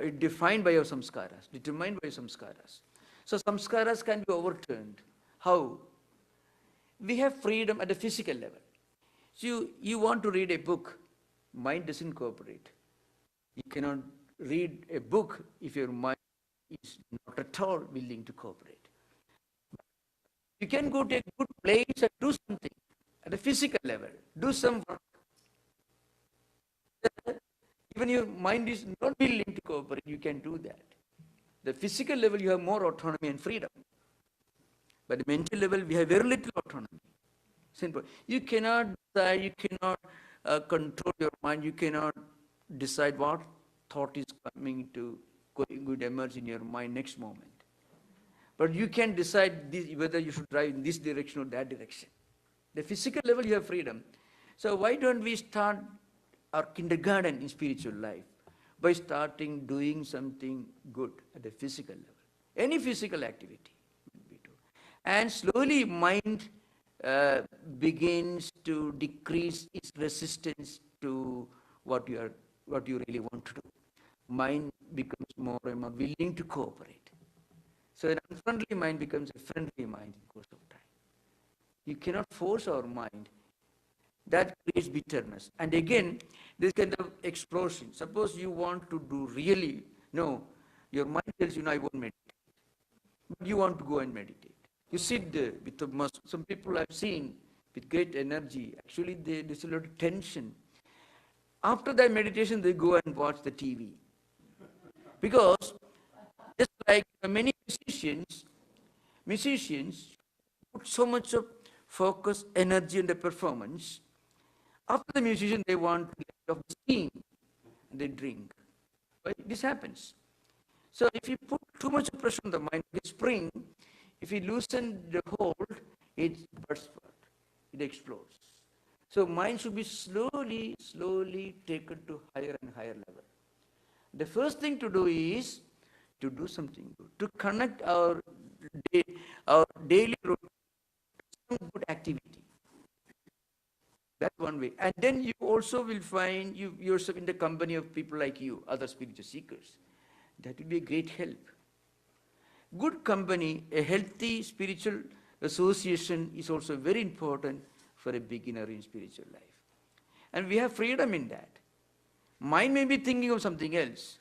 is defined by our samskaras, determined by samskaras. So samskaras can be overturned. How? We have freedom at the physical level. So you want to read a book, mind doesn't cooperate. You cannot read a book if your mind is not at all willing to cooperate. You can go to a good place and do something at a physical level, do some work. Even your mind is not willing to cooperate, you can do that. The physical level, you have more autonomy and freedom. But the mental level, we have very little autonomy. Simple. You cannot decide, you cannot control your mind, you cannot decide what thought is going to emerge in your mind next moment. But you can decide whether you should drive in this direction or that direction. The physical level, you have freedom. So why don't we start our kindergarten in spiritual life by starting doing something good at the physical level? Any physical activity we do. And slowly mind begins to decrease its resistance to what you really want to do. Mind becomes more and more willing to cooperate. So an unfriendly mind becomes a friendly mind in course of time. You cannot force our mind. That creates bitterness. And again, this kind of explosion. Suppose you want to do really, no, your mind tells you, no, I won't meditate. But you want to go and meditate. You sit there with some people I've seen with great energy. Actually, there's a lot of tension. After that meditation, they go and watch the TV. Because just like many musicians put so much of focus, energy on the performance. After the musician, they want to let off the steam and they drink. Right? This happens. So if you put too much pressure on the mind, like a spring, if you loosen the hold, it bursts apart. It explodes. So mind should be slowly taken to higher and higher level. The first thing to do is to do something good, to connect our daily routine to some good activity. That's one way. And then you also will find yourself in the company of people like you, other spiritual seekers. That will be a great help. Good company, a healthy spiritual association is also very important for a beginner in spiritual life. And we have freedom in that. Mind may be thinking of something else,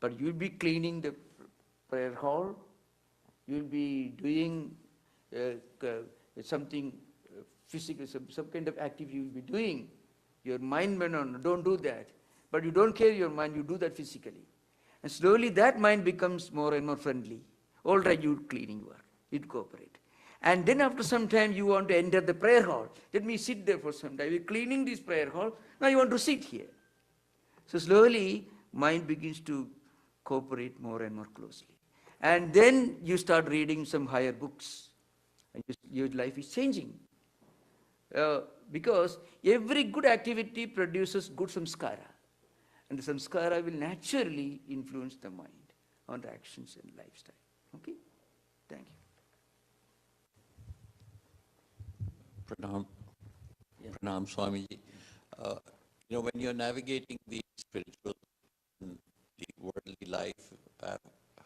but you'll be cleaning the prayer hall, you'll be doing something physical, some kind of activity you'll be doing. Your mind may not, don't do that. But you don't care your mind, you do that physically. And slowly that mind becomes more and more friendly. All right, you cleaning work, you'd cooperate. And then after some time you want to enter the prayer hall. Let me sit there for some time. You're cleaning this prayer hall, now you want to sit here. So slowly mind begins to cooperate more and more closely. And then you start reading some higher books. And your life is changing. Because every good activity produces good samskara. And the samskara will naturally influence the mind on the actions and lifestyle. Okay? Thank you. Pranam. Yeah. Pranam, Swamiji. When you're navigating the spiritual and the worldly life, I've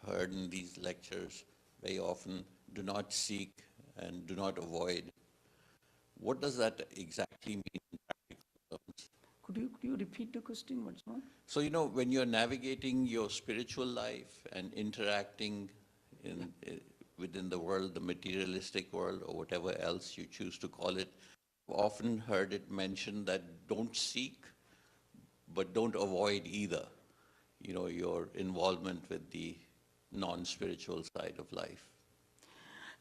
heard in these lectures very often, do not seek and do not avoid. What does that exactly mean in practical terms? Could you repeat the question once more? So, when you're navigating your spiritual life and interacting within the world, the materialistic world, or whatever else you choose to call it, I've often heard it mentioned that don't seek, but don't avoid either, your involvement with the non-spiritual side of life.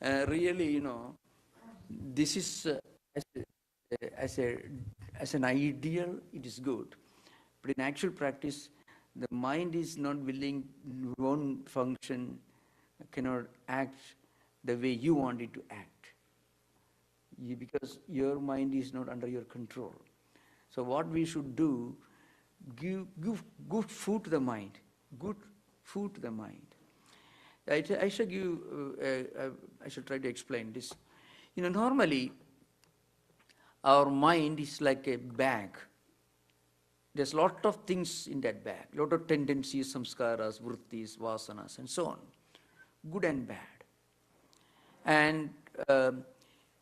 Really, this is as an ideal, it is good. But in actual practice, the mind is not willing, won't function, cannot act the way you want it to act. Because your mind is not under your control. So what we should do, give good food to the mind. Good food to the mind. I should try to explain this. Normally, our mind is like a bag. There's a lot of things in that bag, a lot of tendencies, samskaras, vrittis, vasanas, and so on, good and bad. And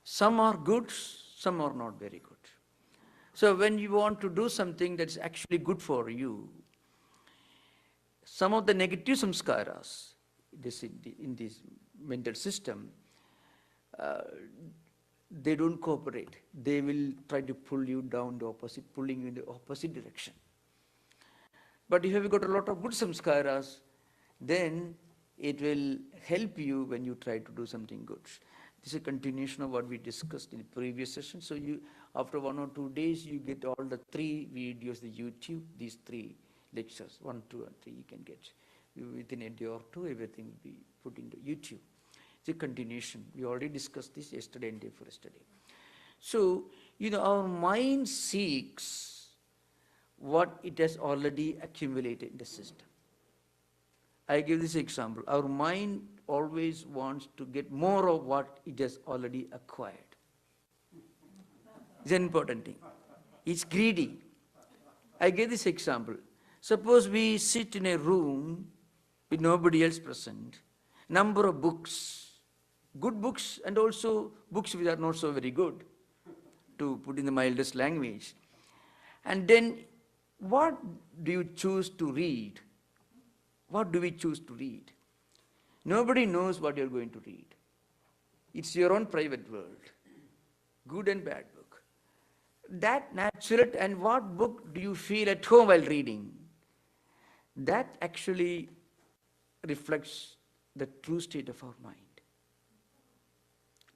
some are good, some are not very good. So when you want to do something that's actually good for you, some of the negative samskaras in this mental system, they don't cooperate. They will try to pull you down pulling you in the opposite direction. But if you have got a lot of good samskaras, then it will help you when you try to do something good. This is a continuation of what we discussed in the previous session. So after 1 or 2 days, you get all the 3 videos, the YouTube, these 3 lectures, 1, 2, and 3 you can get. Within a day or two, everything will be put into YouTube. It's a continuation. We already discussed this yesterday and day for yesterday. So, our mind seeks what it has already accumulated in the system. I give this example. Our mind always wants to get more of what it has already acquired. It's an important thing. It's greedy. I give this example. Suppose we sit in a room with nobody else present, number of books, good books and also books which are not so very good, to put in the mildest language. And then what do you choose to read? What do we choose to read? Nobody knows what you're going to read. It's your own private world, good and bad book. That natural, and what book do you feel at home while reading? That actually reflects the true state of our mind.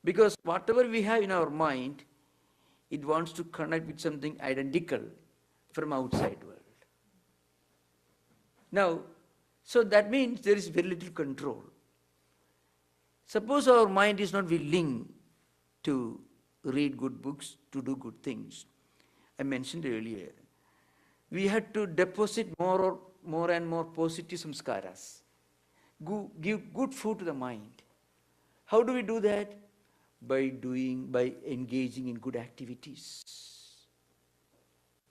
Because whatever we have in our mind, it wants to connect with something identical from outside world. Now, so that means there is very little control. Suppose our mind is not willing to read good books, to do good things. I mentioned earlier, we had to deposit more and more positive samskaras. Give good food to the mind. How do we do that? By engaging in good activities.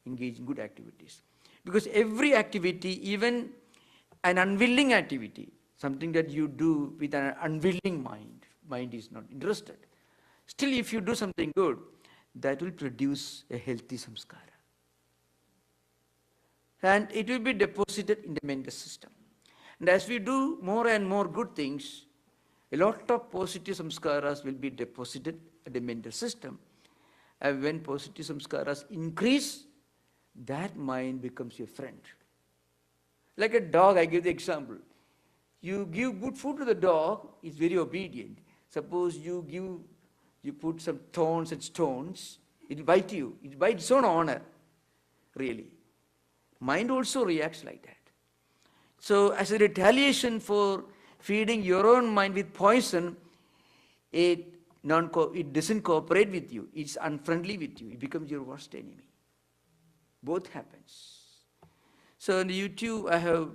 Engage in good activities. Because every activity, even an unwilling activity, something that you do with an unwilling mind is not interested. Still, if you do something good, that will produce a healthy samskara. And it will be deposited in the mental system. And as we do more and more good things, a lot of positive samskaras will be deposited at the mental system. And when positive samskaras increase, that mind becomes your friend. Like a dog, I give the example. You give good food to the dog, it's very obedient. Suppose you put some thorns and stones, it will bite you. It bites its own honor, really. Mind also reacts like that. So as a retaliation for feeding your own mind with poison, it doesn't cooperate with you. It's unfriendly with you. It becomes your worst enemy. Both happens. So on YouTube,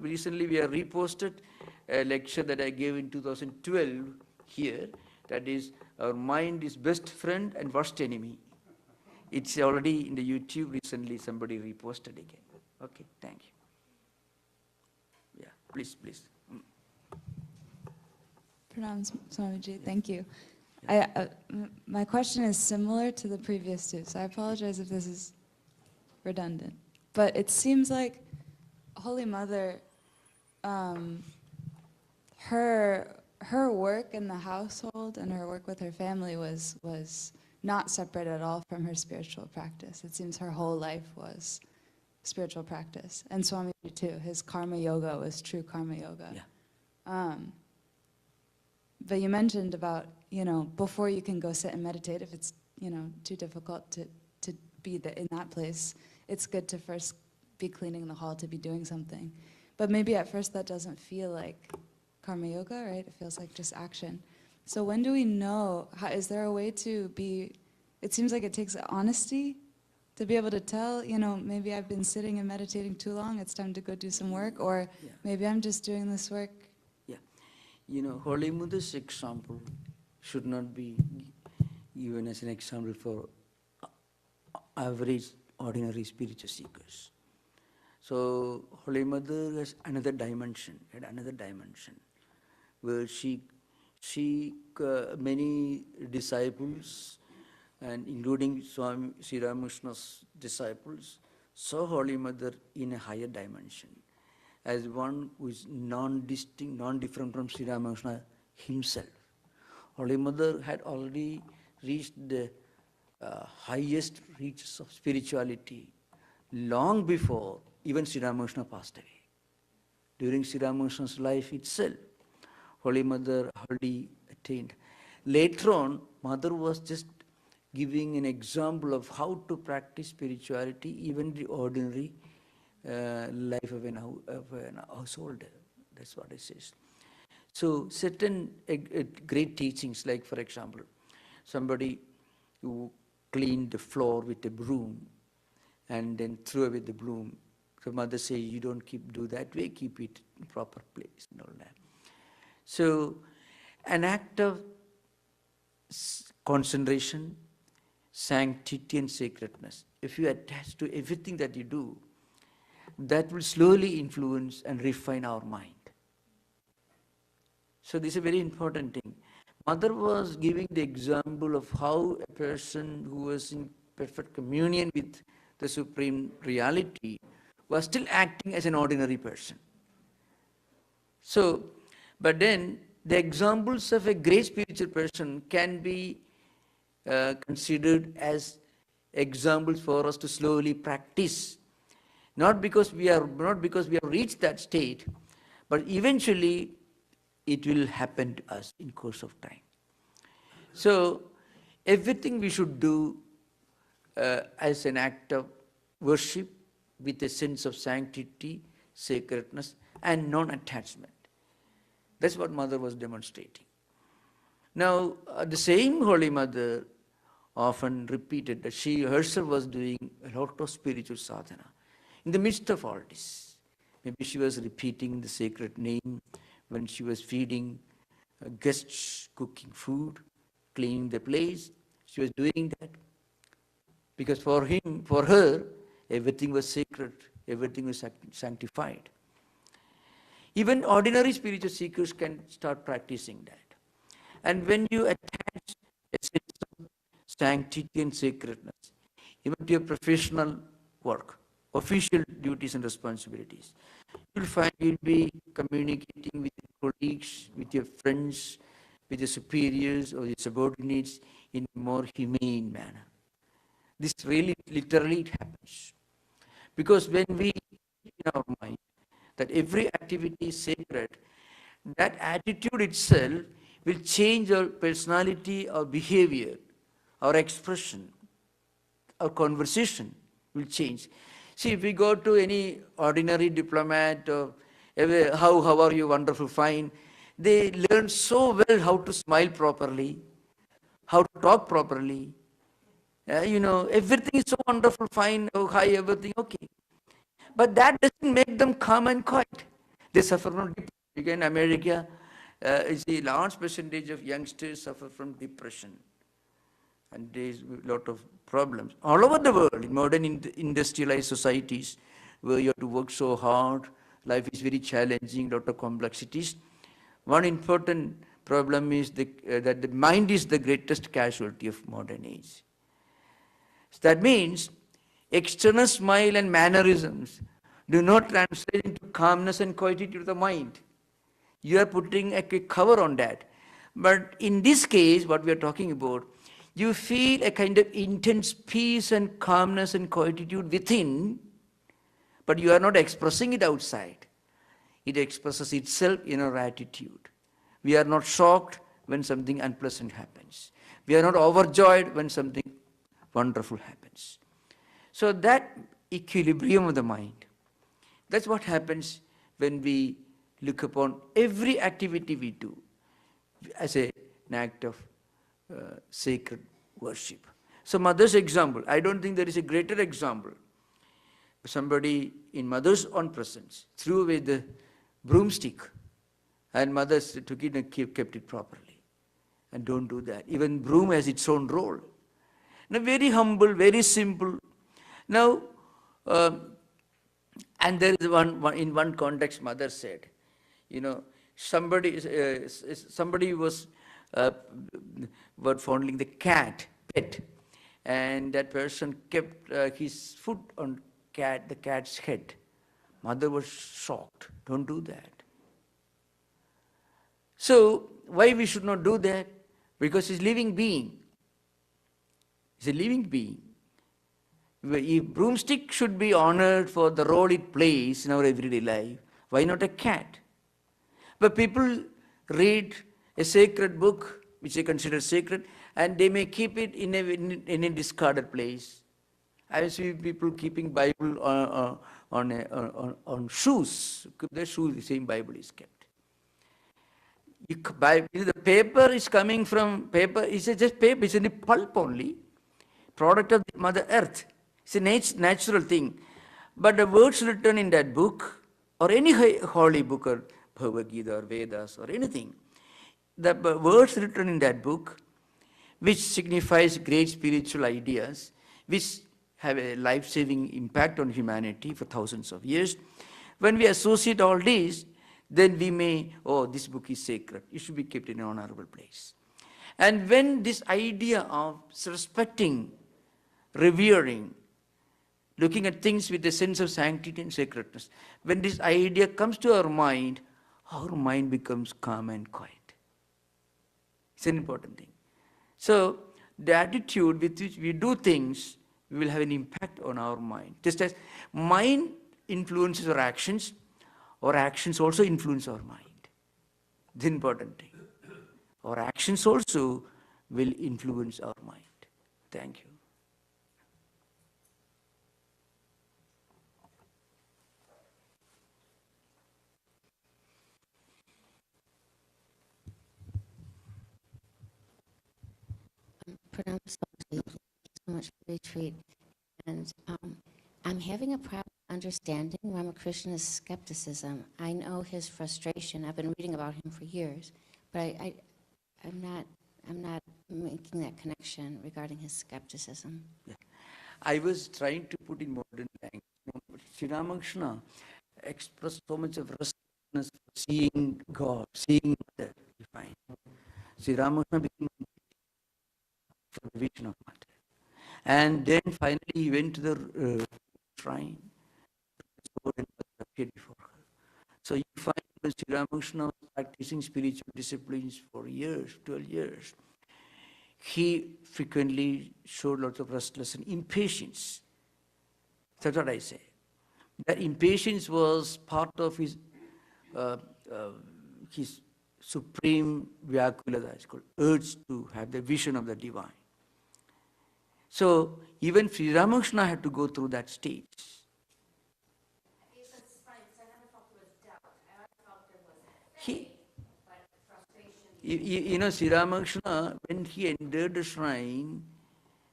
we have reposted a lecture that I gave in 2012 here. That is, our mind is best friend and worst enemy. It's already in the YouTube. Recently, somebody reposted again. Okay, thank you. Yeah, please. Pranam Swamiji, thank you. My question is similar to the previous two, so I apologize if this is redundant. But it seems like Holy Mother, her work in the household and her work with her family was not separate at all from her spiritual practice. It seems her whole life was spiritual practice. And Swamiji too, his karma yoga was true karma yoga. Yeah. But you mentioned about, before you can go sit and meditate, if it's, too difficult to be in that place, it's good to first be cleaning the hall, to be doing something. But maybe at first that doesn't feel like karma yoga, right? It feels like just action. So when do we know, is there a way to be, it seems like it takes honesty to be able to tell, maybe I've been sitting and meditating too long, it's time to go do some work, or maybe I'm just doing this work. Yeah. Holy Mother's example should not be given as an example for average, ordinary spiritual seekers. So Holy Mother has another dimension, where she many disciples, and including Swami Sri Ramakrishna's disciples, saw Holy Mother in a higher dimension, as one who is non-distinct, non-different from Sri Ramakrishna himself. Holy Mother had already reached the highest reaches of spirituality long before even Sri Ramakrishna passed away. During Sri Ramakrishna's life itself, Holy Mother already attained. Later on, Mother was just giving an example of how to practice spirituality, even the ordinary life of an householder. That's what it says. So certain great teachings, like for example, somebody who cleaned the floor with a broom and then threw away the broom. So mother say, you don't do that way, keep it in proper place and all that. So an act of concentration, sanctity and sacredness, if you attach to everything that you do, that will slowly influence and refine our mind. So this is a very important thing. Mother was giving the example of how a person who was in perfect communion with the Supreme Reality was still acting as an ordinary person. So, but then the examples of a great spiritual person can be considered as examples for us to slowly practice. Not because we have reached that state, but eventually it will happen to us in course of time. So everything we should do as an act of worship with a sense of sanctity, sacredness and non-attachment. That's what Mother was demonstrating. Now the same Holy Mother often repeated that she herself was doing a lot of spiritual sadhana. In the midst of all this, maybe she was repeating the sacred name when she was feeding guests, cooking food, cleaning the place. She was doing that because for her, everything was sacred, everything was sanctified. Even ordinary spiritual seekers can start practicing that. And when you attach a sense of sanctity and sacredness, even to your professional work, official duties and responsibilities, you'll find you'll be communicating with your colleagues, with your friends, with your superiors or your subordinates in a more humane manner. This really, literally, it happens. Because when we in our mind that every activity is sacred, that attitude itself will change our personality, our behavior, our expression, our conversation will change. See, if we go to any ordinary diplomat, or how are you, wonderful, fine, they learn so well how to smile properly, how to talk properly. Everything is so wonderful, fine, oh, hi, everything, okay. But that doesn't make them calm and quiet. They suffer from depression. Again, America, is a large percentage of youngsters suffer from depression. And there's a lot of problems. All over the world, in modern industrialized societies, where you have to work so hard, life is very challenging, lot of complexities. One important problem is that the mind is the greatest casualty of modern age. So that means external smile and mannerisms do not translate into calmness and quietude of the mind. You are putting a cover on that. But in this case, what we are talking about, you feel a kind of intense peace and calmness and quietude within, but you are not expressing it outside. It expresses itself in our attitude. We are not shocked when something unpleasant happens. We are not overjoyed when something wonderful happens. So that equilibrium of the mind, that's what happens when we look upon every activity we do as an act of sacred worship. So Mother's example, I don't think there is a greater example. Somebody in Mother's own presence threw away the broomstick, and Mother took it and kept it properly. And don't do that. Even broom has its own role. Now, very humble, very simple. Now, and there is in one context, Mother said, somebody was fondling the cat, pet, and that person kept his foot on the cat's head. Mother was shocked. Don't do that. So, why we should not do that? Because he's a living being. He's a living being. If broomstick should be honored for the role it plays in our everyday life, why not a cat? But people read a sacred book, which they consider sacred, and they may keep it in a discarded place. I see people keeping Bible on shoes. The shoe, the same Bible is kept. The paper is coming from paper. It's just paper. It's in the pulp only, product of the Mother Earth. It's a natural thing. But the words written in that book, or any holy book, or Bhagavad Gita, or Vedas, or anything, the words written in that book, which signifies great spiritual ideas, which have a life-saving impact on humanity for thousands of years. When we associate all these, then we may, oh, this book is sacred. It should be kept in an honorable place. And when this idea of respecting, revering, looking at things with a sense of sanctity and sacredness, when this idea comes to our mind becomes calm and quiet. It's an important thing. So the attitude with which we do things will have an impact on our mind. Just as mind influences our actions also influence our mind. It's an important thing. Our actions also will influence our mind. Thank you. Pranam Swamiji. Thank you so much for the retreat. And I'm having a problem understanding Ramakrishna's skepticism. I know his frustration. I've been reading about him for years, but I'm not making that connection regarding his skepticism. Yeah. I was trying to put in modern language. Sri Ramakrishna expressed so much of restlessness for seeing God, seeing Mother. You find Sri Ramakrishna became for the vision of Mother. And then finally he went to the shrine and appeared before her. So you find that Sri Ramakrishna was practicing spiritual disciplines for years, 12 years. He frequently showed lots of restlessness and impatience. That's what I say. That impatience was part of his supreme vyakula, that's called urge to have the vision of the divine. So even Sri Ramakrishna had to go through that stage. Sri Ramakrishna, when he entered the shrine,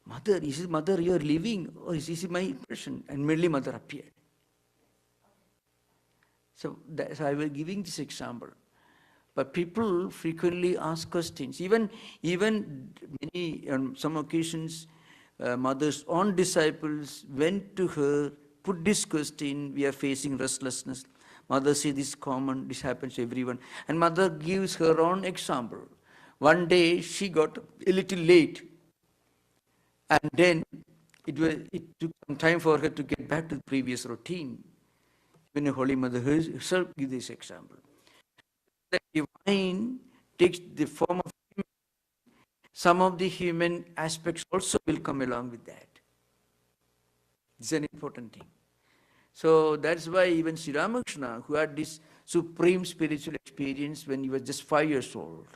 Mother, is it Mother you are leaving? Or is this my impression? And immediately Mother appeared. So I was giving this example. But people frequently ask questions. Even many, on some occasions, Mother's own disciples went to her, put this question, we are facing restlessness. Mother says this is common, this happens to everyone. And Mother gives her own example. One day she got a little late. And then it took some time for her to get back to the previous routine. When the Holy Mother herself gives this example. The divine takes the form of human. Some of the human aspects also will come along with that. It's an important thing. So that's why even Sri Ramakrishna, who had this supreme spiritual experience when he was just 5 years old,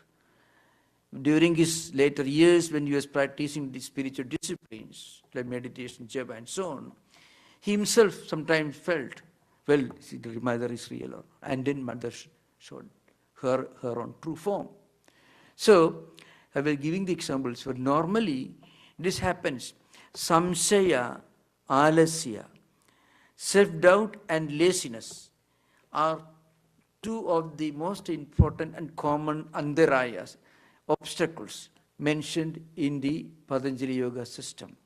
during his later years when he was practicing the spiritual disciplines, like meditation, japa and so on, he himself sometimes felt, well, see, the Mother is real. And then Mother showed her own true form. So, I was giving the examples where normally this happens. Samshaya, alasya, self-doubt and laziness are two of the most important and common andarayas, obstacles mentioned in the Patanjali Yoga system.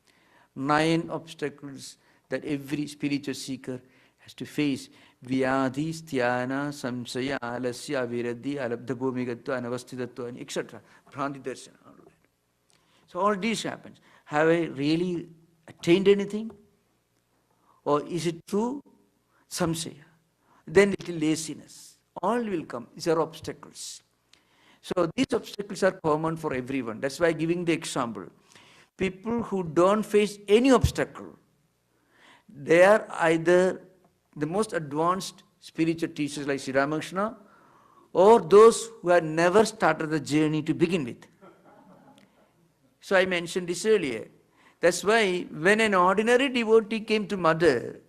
9 obstacles that every spiritual seeker has to face. Vyadhi, Sthana, Samsaya, Alasya, Viradhi, Alabdha Bhumigatva, Anavasthitatva, etc. Bhranti Darsana. So all these happens. Have I really attained anything? Or is it through samsaya? Then little laziness. All will come. These are obstacles. So these obstacles are common for everyone. That's why giving the example. People who don't face any obstacle, they are either the most advanced spiritual teachers like Sri Ramakrishna, or those who have never started the journey to begin with. So I mentioned this earlier. That's why when an ordinary devotee came to mother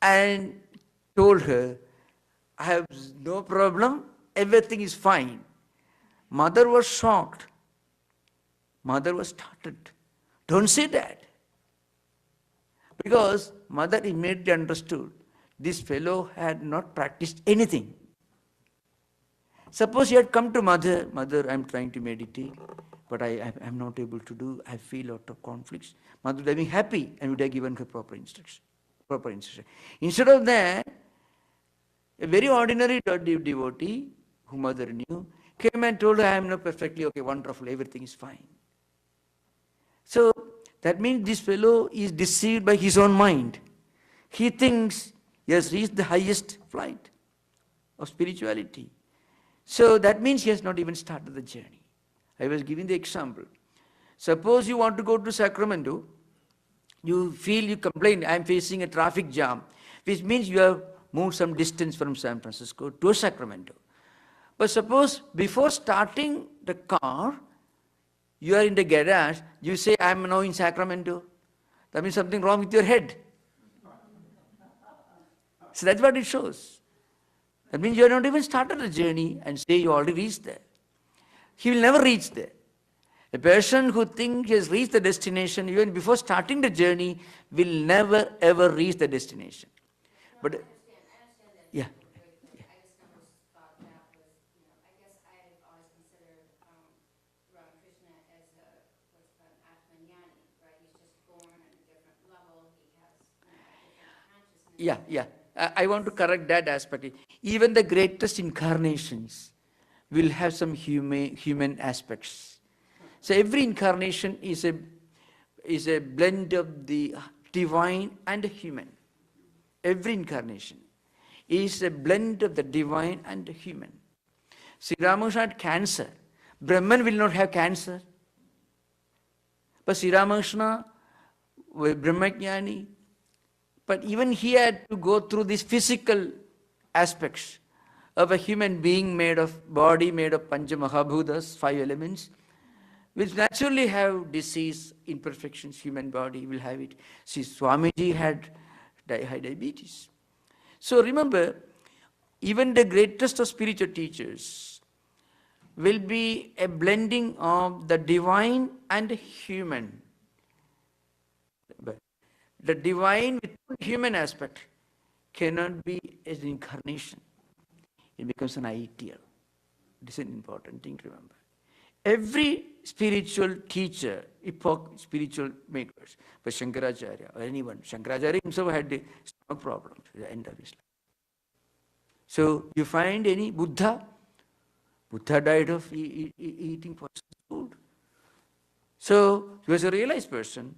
and told her, I have no problem, everything is fine. Mother was shocked. Mother was startled. Don't say that. Because mother immediately understood this fellow had not practiced anything. Suppose he had come to mother, mother, I am trying to meditate, but I am not able to do, I feel lot of conflicts. Mother would have been happy and would have given her proper instruction. Instead of that, a very ordinary devotee, whom mother knew, came and told her, I am not perfectly okay, wonderful, everything is fine. So that means this fellow is deceived by his own mind. He thinks he has reached the highest flight of spirituality. So that means he has not even started the journey. I was giving the example. Suppose you want to go to Sacramento, you feel, you complain, I am facing a traffic jam, which means you have moved some distance from San Francisco to Sacramento. But suppose before starting the car, you are in the garage, you say, I am now in Sacramento. That means something wrong with your head. So that's what it shows. That means you have not even started the journey and say you already reached there. He will never reach there. A person who thinks he has reached the destination, even before starting the journey, will never ever reach the destination. But I understand that. yeah. I just never thought that was, I guess I've always considered Ramakrishna as an Atmanyani, right? He's just born at a different level. He has different consciousness. Yeah. I want to correct that aspect. Even the greatest incarnations will have some human aspects. So every incarnation is a blend of the divine and the human. Every incarnation is a blend of the divine and the human. Sri Ramakrishna had cancer. Brahman will not have cancer. But Sri Ramakrishna was Brahmajnani. But even he had to go through these physical aspects of a human being made of body, made of Pancha Mahabhutas, 5 elements, which naturally have disease, imperfections, human body will have it. See, Swamiji had diabetes. So remember, even the greatest of spiritual teachers will be a blending of the divine and human. But the divine with human aspect cannot be an incarnation. It becomes an ideal. This is an important thing to remember. Every spiritual teacher, spiritual makers, but Shankaracharya or anyone, Shankaracharya himself had the stomach problems at the end of his life. So you find any Buddha died of eating poisonous food. So he was a realized person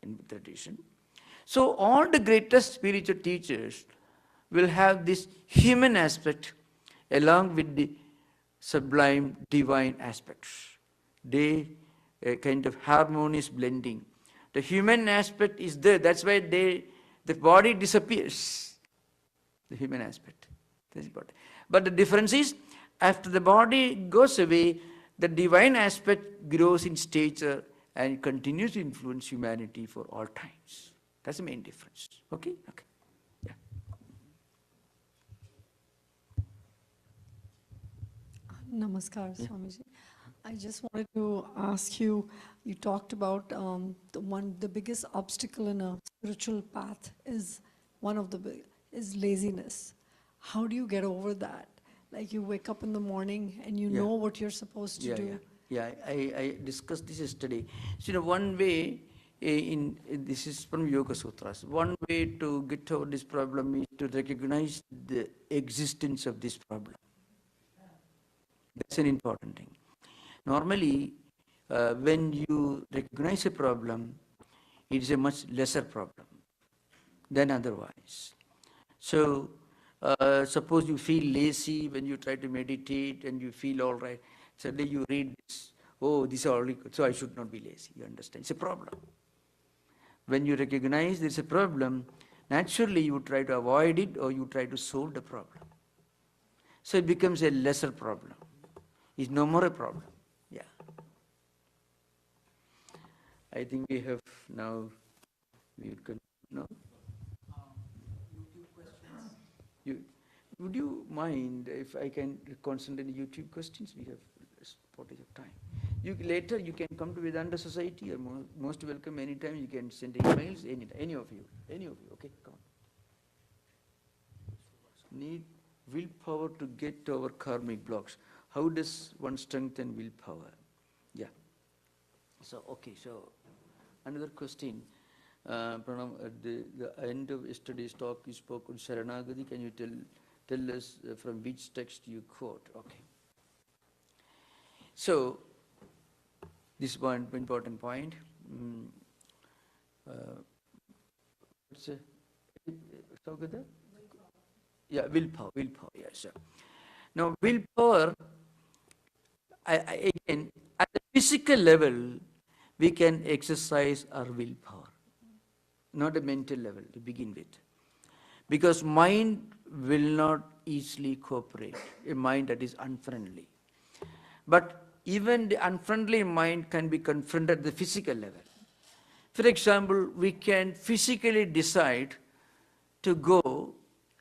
in tradition. So all the greatest spiritual teachers will have this human aspect along with the sublime divine aspects. They a kind of harmonious blending. The human aspect is there. That's why the body disappears. The human aspect. That's important. But the difference is, after the body goes away, the divine aspect grows in stature and continues to influence humanity for all times. That's the main difference. Okay? Okay. Yeah. Namaskar, Swamiji. I just wanted to ask you, you talked about the biggest obstacle in a spiritual path is is laziness. How do you get over that? Like you wake up in the morning and you know what you're supposed to do. Yeah, I discussed this yesterday. So, one way, this is from Yoga Sutras, one way to get over this problem is to recognize the existence of this problem. That's an important thing. Normally, when you recognize a problem, it is a much lesser problem than otherwise. So, suppose you feel lazy when you try to meditate and you feel all right. Suddenly you read this, oh, this is already good, so I should not be lazy. You understand? It's a problem. When you recognize there's a problem, naturally you try to avoid it or you try to solve the problem. So it becomes a lesser problem. It's no more a problem. Yeah. I think we have now, we can, no? You, would you mind if I can concentrate on YouTube questions? We have a shortage of time. Later you can come to Vedanta Society. You're most welcome anytime. You can send emails, any of you, okay, come on. Need willpower to get over karmic blocks. How does one strengthen willpower? Yeah. So, okay, so another question. Pranam, at the end of yesterday's talk, you spoke on Sharanagati. Can you tell us from which text you quote? Okay. So, this one important point. What's it? Saugata? Yeah, willpower, yes, sir. Now, willpower, again, at the physical level, we can exercise our willpower, not a mental level to begin with. Because mind will not easily cooperate, a mind that is unfriendly. But even the unfriendly mind can be confronted at the physical level. For example, we can physically decide to go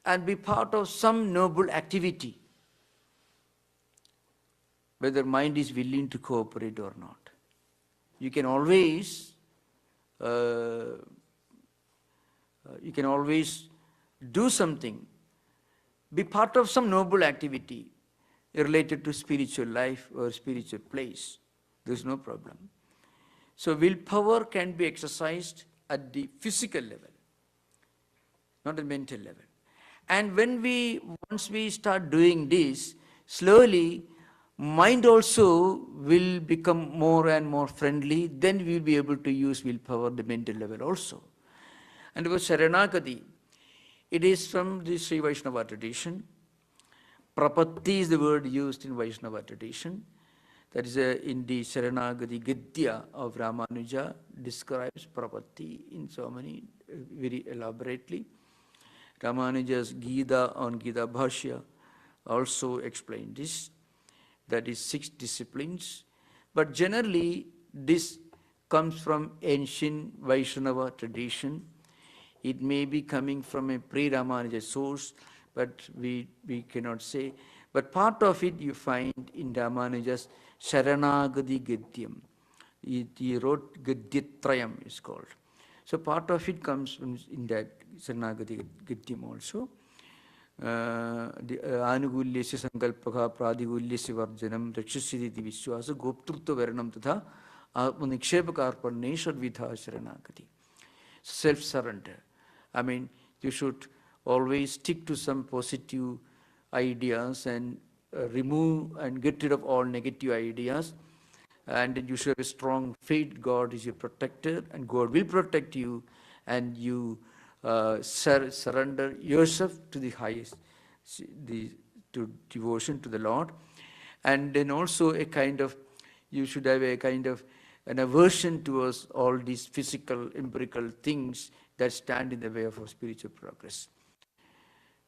and be part of some noble activity, whether mind is willing to cooperate or not. You can always do something, be part of some noble activity related to spiritual life or spiritual place. There's no problem. So willpower can be exercised at the physical level, not the mental level. And once we start doing this, slowly, mind also will become more and more friendly. Then we will be able to use willpower at the mental level also. And about Sharanagati, it is from the Sri Vaishnava tradition. Prapatti is the word used in Vaishnava tradition. That is in the Sharanagati Gidya of Ramanuja describes Prapatti in so many, very elaborately. Ramanuja's Gita on Gita Bhashya also explained this. That is 6 disciplines. But generally, this comes from ancient Vaishnava tradition. It may be coming from a pre-Ramanuja source, but we cannot say. But part of it you find in Ramanuja's Sharanagati Gidyam. He wrote Gidyatrayam, is called. So part of it comes from in that Sharanagati Gidyam also. Anugulyasya sankalpaka pradigulyasya varjanam rakshasiti vishwasa goptrutva varanam tatha atmanikshepakaarpanne shadvidha sharanagati. Self-surrender. I mean, you should always stick to some positive ideas and remove and get rid of all negative ideas. And you should have a strong faith. God is your protector and God will protect you, and you surrender yourself to the highest, to devotion to the Lord. And then also you should have a kind of an aversion towards all these physical, empirical things that stand in the way of our spiritual progress.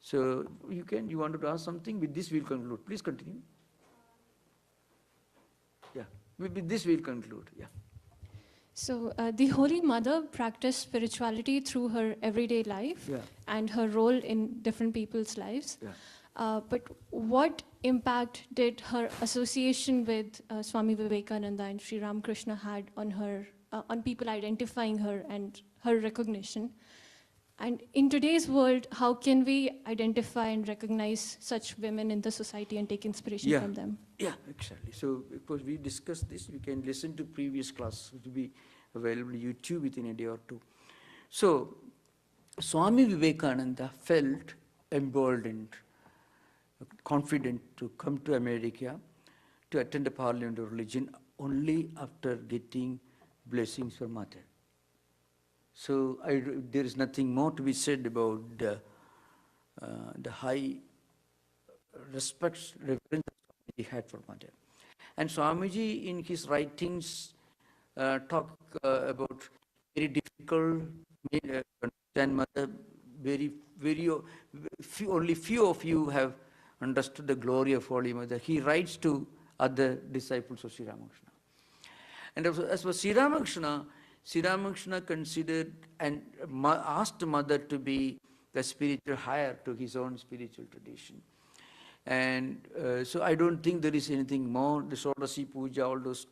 So you wanted to ask something? With this we'll conclude. Please continue. Yeah, with this we'll conclude. Yeah. So the Holy Mother practiced spirituality through her everyday life and her role in different people's lives. Yeah. But what impact did her association with Swami Vivekananda and Sri Ramakrishna had on her, on people identifying her and her recognition? And in today's world, how can we identify and recognize such women in the society and take inspiration from them? Yeah, exactly. So, because we discussed this, you can listen to previous class. It will be available on YouTube within a day or two. So, Swami Vivekananda felt emboldened, confident to come to America to attend the Parliament of Religion only after getting blessings from Mother. So there is nothing more to be said about the high respect, reverence he had for Mother. And Swamiji in his writings talk about very difficult to understand Mother. Only few of you have understood the glory of Holy Mother. He writes to other disciples of Sri Ramakrishna. And as for Sri Ramakrishna, Sri Ramakrishna considered and asked mother to be the spiritual heir to his own spiritual tradition. And so I don't think there is anything more. The Shodasi Puja, all those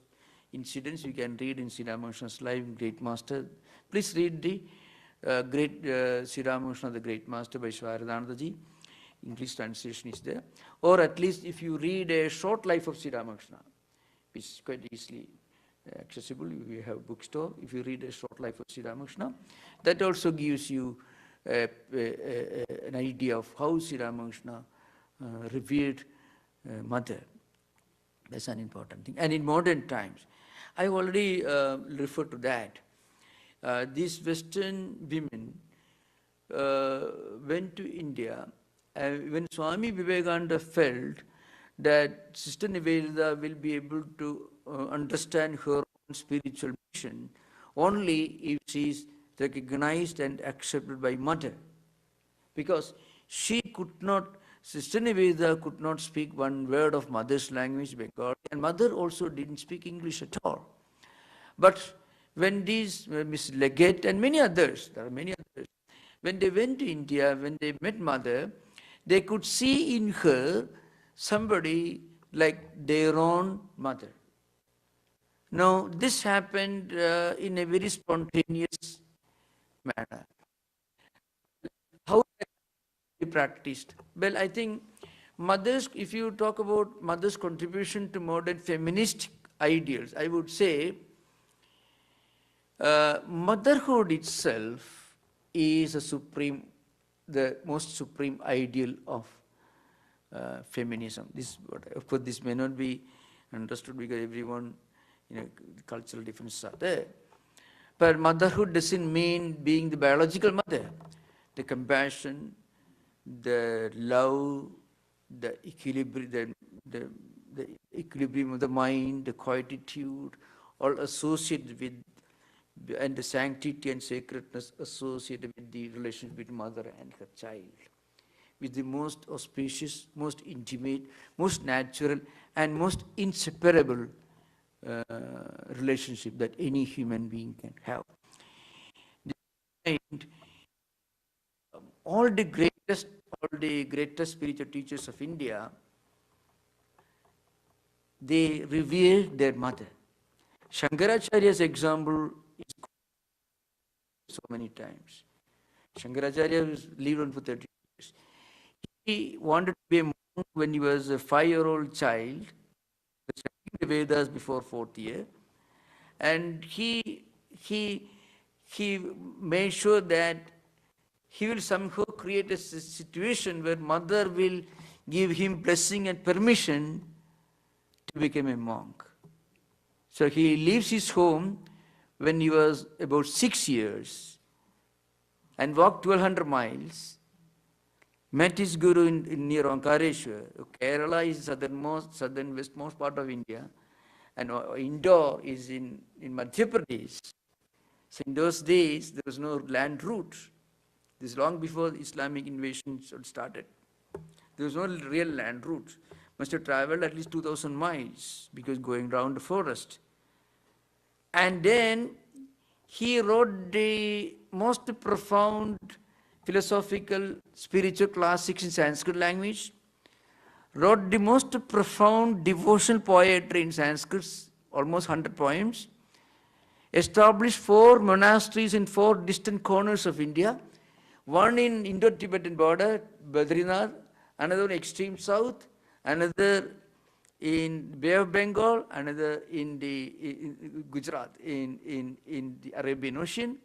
incidents you can read in Sri Ramakrishna's life, Great Master. Please read the Great Sri Ramakrishna, the Great Master by Sarada Devi. English translation is there. Or at least if you read a short life of Sri Ramakrishna, which is quite easily accessible. You have a bookstore. If you read a short life of Sri Ramakrishna, that also gives you an idea of how Sri Ramakrishna revered mother. That's an important thing. And in modern times, I already referred to that. These Western women went to India. When Swami Vivekananda felt that Sister Nivedita will be able to understand her own spiritual mission only if she is recognized and accepted by mother. Because she could not, Sister Nivedita could not speak one word of mother's language, Bengali, and mother also didn't speak English at all. But when these, Miss Leggett and many others, there are many others, when they went to India, when they met mother, they could see in her somebody like their own mother. Now, this happened in a very spontaneous manner. How we practiced? Well, I think mothers, if you talk about mother's contribution to modern feminist ideals, I would say motherhood itself is a supreme, the most supreme ideal of feminism. This, of course, this may not be understood because everyone, cultural differences are there. But motherhood doesn't mean being the biological mother. The compassion, the love, the equilibrium, the equilibrium of the mind, the quietude, all associated with, and the sanctity and sacredness associated with the relationship between mother and her child, with the most auspicious, most intimate, most natural, and most inseparable relationship that any human being can have. All the greatest spiritual teachers of India, they revered their mother. Shankaracharya's example is so many times. Shankaracharya lived on for 30 years. He wanted to be a monk when he was a 5-year-old child, studying the Vedas before 4th year, and he made sure that he will somehow create a situation where mother will give him blessing and permission to become a monk. So he leaves his home when he was about 6 years and walked 1200 miles, met his guru in near Omkareshwar. Kerala is southern westmost part of India, and Indore is in Madhya Pradesh. So in those days, there was no land route. This is long before Islamic invasion started. There was no real land route. Must have traveled at least 2000 miles because going around the forest. And then he wrote the most profound philosophical, spiritual classics in Sanskrit language, wrote the most profound devotional poetry in Sanskrit, almost 100 poems, established 4 monasteries in 4 distant corners of India, one in Indo-Tibetan border, Badrinath, another in extreme south, another in Bay of Bengal, another in Gujarat, in the Arabian Ocean.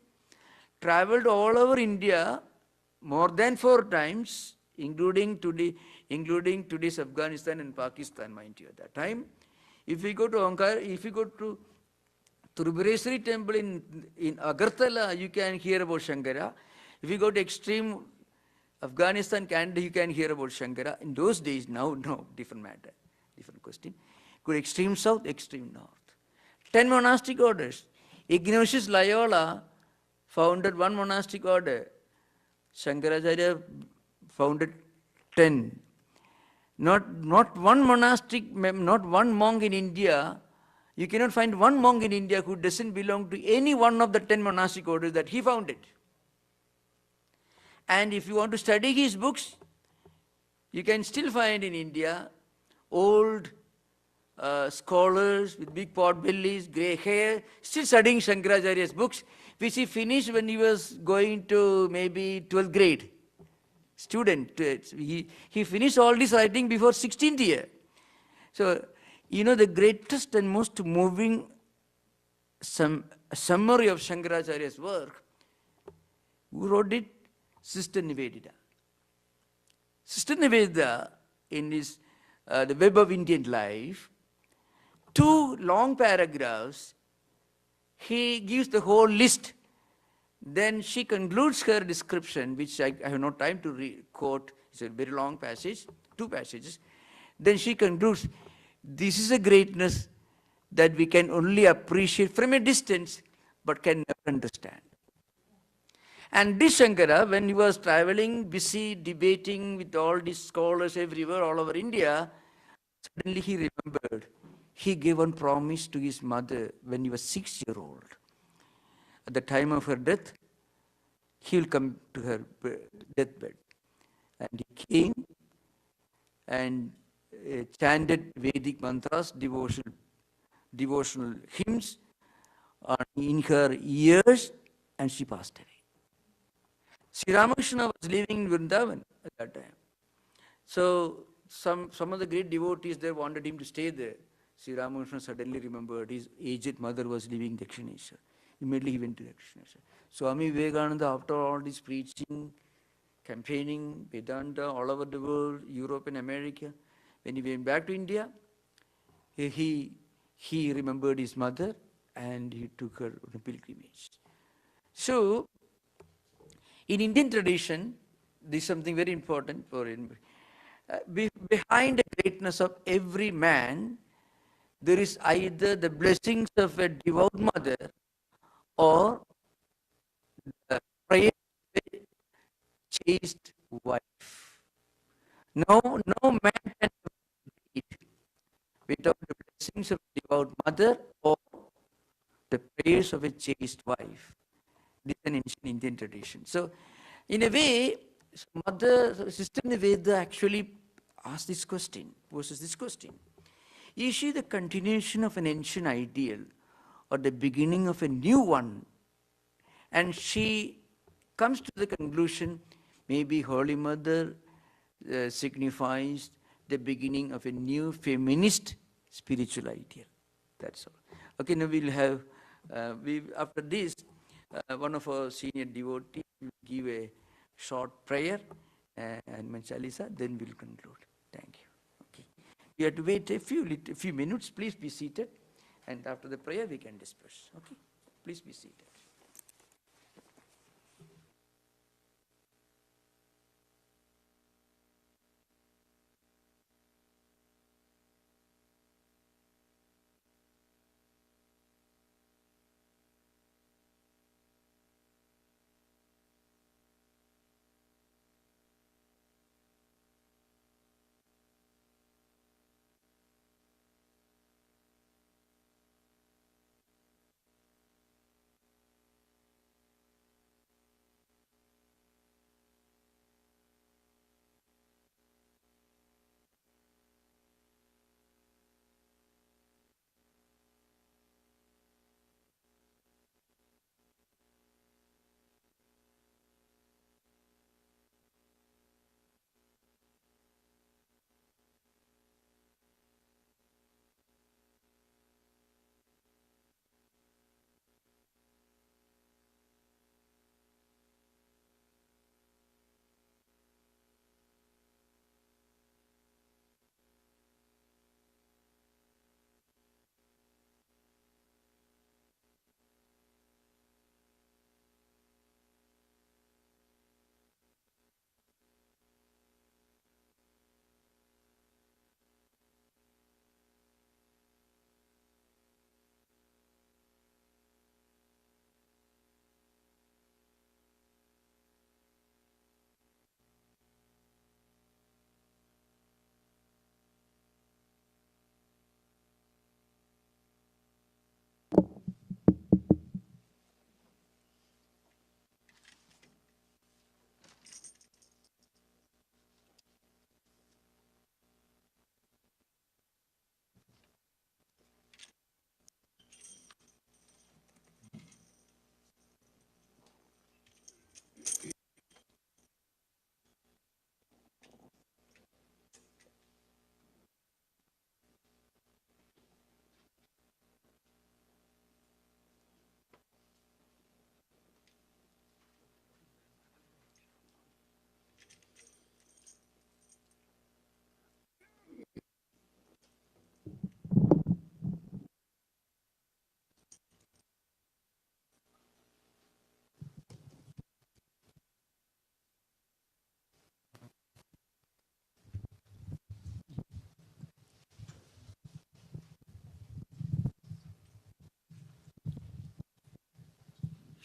Traveled all over India more than 4 times, including today's Afghanistan and Pakistan, mind you, at that time. If we go to Trubhureshwari temple in Agartala, you can hear about Shankara. If you go to extreme Afghanistan, Canada, you can hear about Shankara. In those days, now, no, different matter, different question. Go to extreme south, extreme north. 10 monastic orders. Ignatius Loyola founded 1 monastic order. Shankaracharya founded 10. Not one monk in India You cannot find one monk in India who doesn't belong to any one of the 10 monastic orders that he founded. And if you want to study his books, you can still find in India old scholars with big pot bellies, grey hair, still studying Shankaracharya's books, which he finished when he was going to maybe 12th grade. Student, he finished all this writing before 16th year. So, you know, the greatest and most moving summary of Shankaracharya's work, who wrote it? Sister Nivedita. Sister Nivedita, in his The Web of Indian Life, 2 long paragraphs, he gives the whole list. Then she concludes her description, which I have no time to quote. It's a very long passage, 2 passages. Then she concludes, this is a greatness that we can only appreciate from a distance, but can never understand. And this Shankara, when he was traveling, busy debating with all these scholars everywhere, all over India, suddenly he remembered. He gave one promise to his mother when he was 6-year-old. At the time of her death, he will come to her deathbed. And he came and chanted Vedic mantras, devotional hymns in her ears, and she passed away. Sri Ramakrishna was living in Vrindavan at that time. So some of the great devotees there wanted him to stay there. Sri Ramakrishna suddenly remembered his aged mother was living Dakshineshwar. Immediately he went to Dakshineshwar. Swami Vivekananda, after all this preaching, campaigning, Vedanta all over the world, Europe and America, when he went back to India, he remembered his mother and he took her on a pilgrimage. So, in Indian tradition, this is something very important for behind the greatness of every man, there is either the blessings of a devout mother or the prayer of a chaste wife. No man can be without the blessings of a devout mother or the prayers of a chaste wife. This is an ancient Indian tradition. So, in a way, Sister Niveda actually asked this question, poses this question. Is she the continuation of an ancient ideal or the beginning of a new one? And she comes to the conclusion, maybe Holy Mother signifies the beginning of a new feminist spiritual ideal. That's all. Okay, now we'll have, after this, one of our senior devotees will give a short prayer and Manchalisa, then we'll conclude. Thank you. Okay. We have to wait a few minutes. Please be seated. And after the prayer, we can disperse. Okay. Please be seated.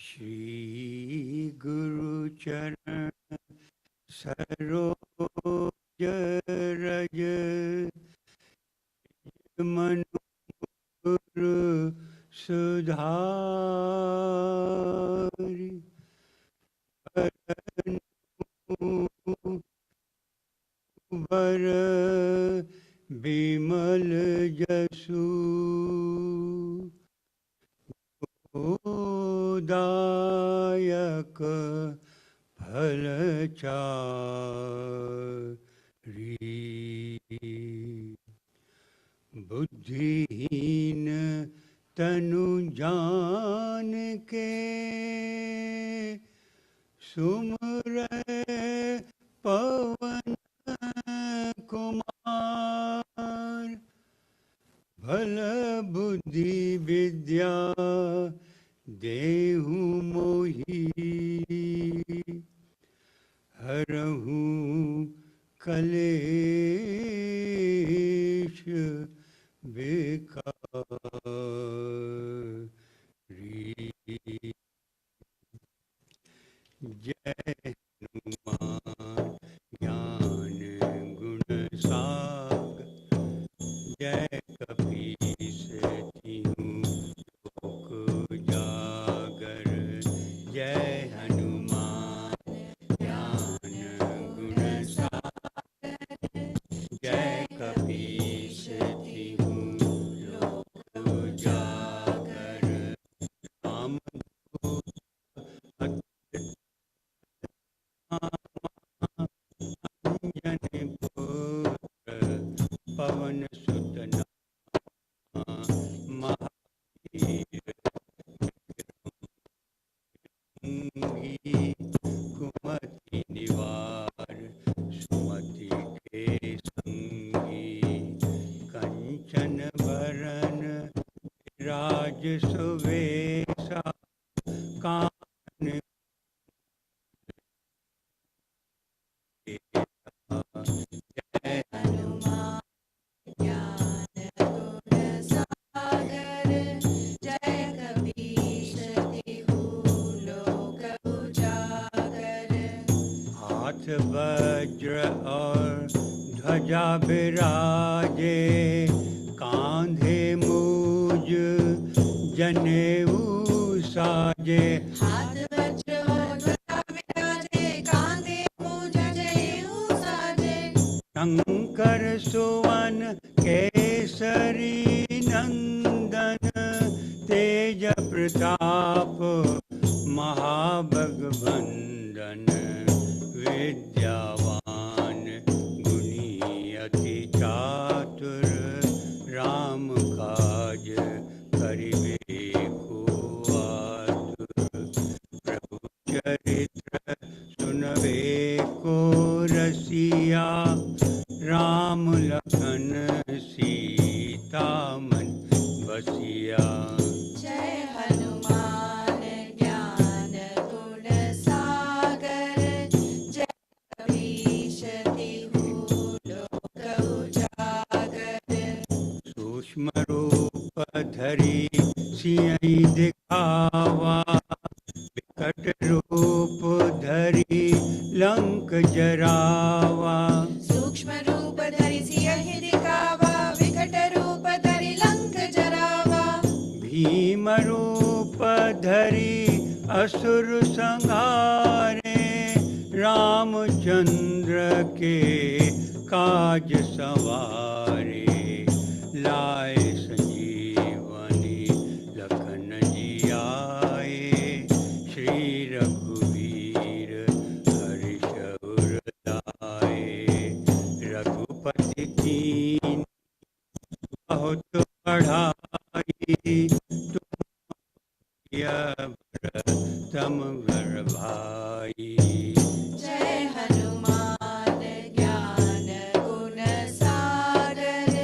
Shri गुरु चरण सरोज रज मनु गुरु सुधारि वर बिमल जसु दायक फलचारि बुद्धिहीन तनु जान के सुमरे पवन कुमार भल बुद्धि विद्या देहु मोहि हरहु कलेश विकारी जय हनुमान ज्ञान गुण सागर जय कपीस तिहु लोक उजागर जय हनुमान ज्ञान गुण सागर जय कपीस तिहु लोक उजागर राम अंजन पुत्र पवन सुत महावीर कुमति निवार सुमति के संगी कंचन बरन राज सुवेशा कान जय हनुमान ज्ञान गुण सागर जय कपीश तिहु लोक उजागर हाथ वज्र और ध्वजा विराजे कांधे मूज जनेऊ साजे हाथ वज्र और ध्वजा विराजे कांधे मूज जनेऊ साजे शंकर सुवन केसरी नंदन तेज प्रताप महाबगवंदन विद्यावान गुणी अति चातुर राम काज करिबे को आतुर प्रभु चरित्र सुनबे को रसिया राम लखन सीता मन बसिया जय हनुमान ज्ञान गुण सागर जय कपीश तिहु लोक उजागर सूक्ष्म रूप धरि सियहि दिखावा विकट रूप धरि लंक जरावा सूक्ष्म रूप धरि सियहि दिखावा विकट रूप धरि लंक जरावा भीम रूप धरि असुर संहारे रामचंद्र के काज सवारे लाए संजीवनी लखन जियाए श्री रघुवीर हर्षउर लाए रघुपति कीन्ही बहुत बढ़ाई तुम भरतम घर भाई जय हनुमान ज्ञान गुण सागर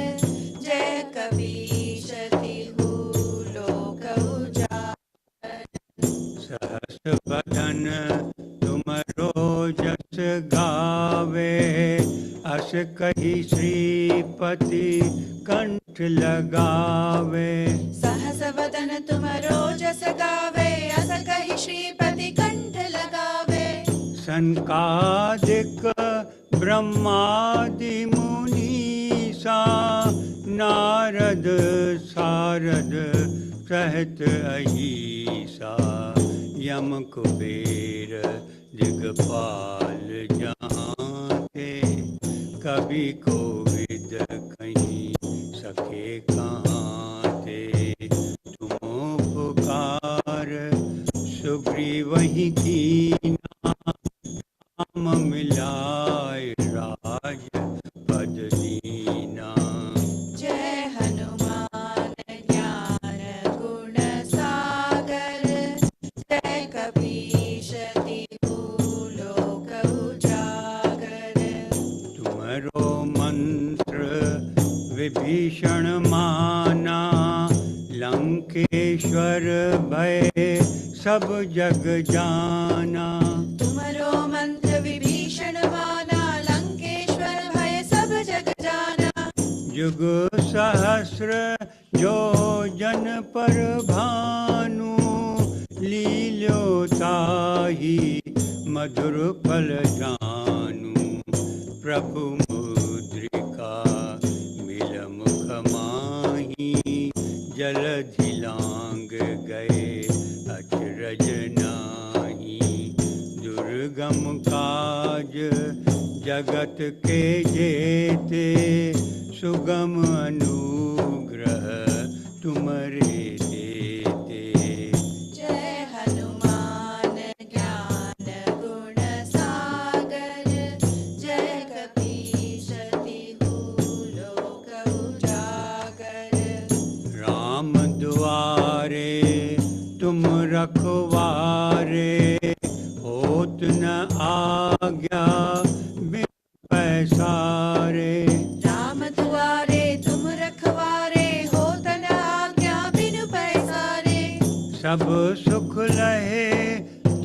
जय कपीश तिहु लोक उजागर सहस बदन तुमरो जस गावे अस कहि श्रीपति कंठ लगावे सहस वदन तुमरो जस गावे अस कहि श्री सनकादिक ब्रह्मादि मुनीसा नारद सारद सहित अहिसा यम कुबेर दिगपाल जहाँ थे कभी कोविद कहीं सके कहाँ थे तुम पुकार सुग्रीव वही कीना नाम मिलाए राज पद दीना। जय हनुमान ज्ञान गुण सागर जय कपीश तिहु लोक उजागर। तुमरो मंत्र विभीषण माना लंकेश्वर भय सब जग जाना। तुमरो मंत्र विभीषण माना लंकेश्वर भय सब जग जाना। जुग सहस्र जो जन पर भानु लील्योताहि मधुर फल जानू। प्रभु मुद्रिका मिल मुख माही जलधि लांग गए अचरज नाही। दुर्गम काज जगत के जेते सुगम अनुग्रह तुमरे देते। जय हनुमान ज्ञान गुण सागर जय कपीश तिहु लोक उजागर। राम दुआरे तुम रखवारे होत न आज्ञा बिन पैसारे। राम दुआरे तुम रखवारे होत न आज्ञा बिनु पैसारे। सब सुख लहे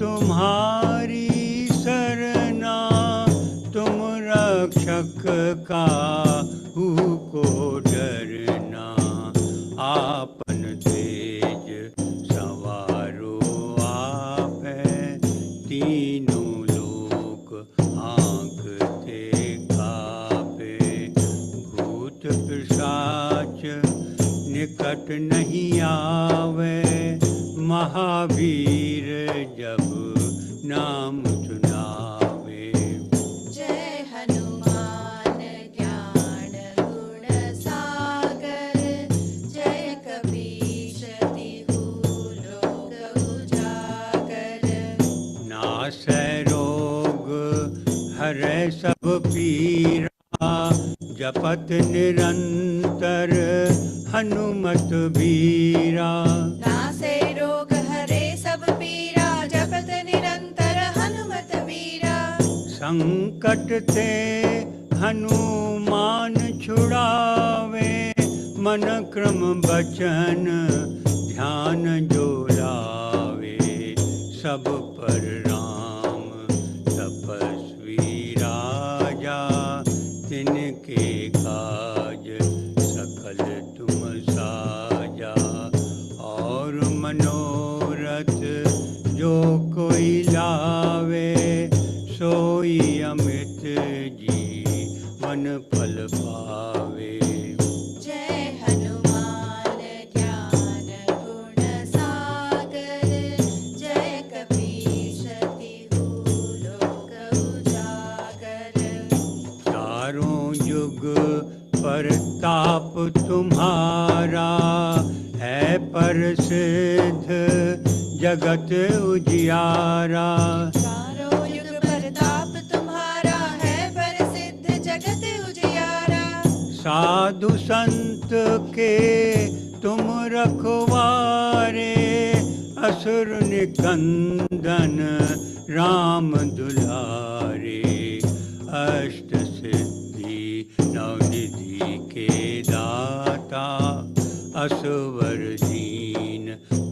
तुम्हारी सरना तुम रक्षक काहू को डरना। आपन तेज सवारो आपै तीनों लोक आँखते कापे। भूत पिशाच निकट नहीं आवे महावीर जब नाम सुनावे। जय हनुमान ज्ञान गुण सागर जय कपीश तिहु लोक उजागर। नासै रोग हरै सब पीरा जपत निरंतर हनुमत बीरा। नासे रोग हरे सब पीरा जपत निरंतर हनुमत बीरा। संकट ते हनुमान छुड़ावे मन क्रम बचन ध्यान जो लावे। सब पर राम तपस्वी राजा तिनके काज सकल तुम साजा। और मनोरथ जो कोई लावे सोई अमित जीवन फल पावे। जय हनुमान ज्ञान गुण सागर जय कपीश तिहु लोक उजागर। चारों युग परताप तुम्हारा है प्रसिद्ध जगत उजियारा। चारों युग प्रताप तुम्हारा है प्रसिद्ध जगत उजियारा। साधु संत के तुम रखवारे असुर निकंदन राम दुलारे। अष्ट सिद्धि नवनिधि के दाता असवर दीन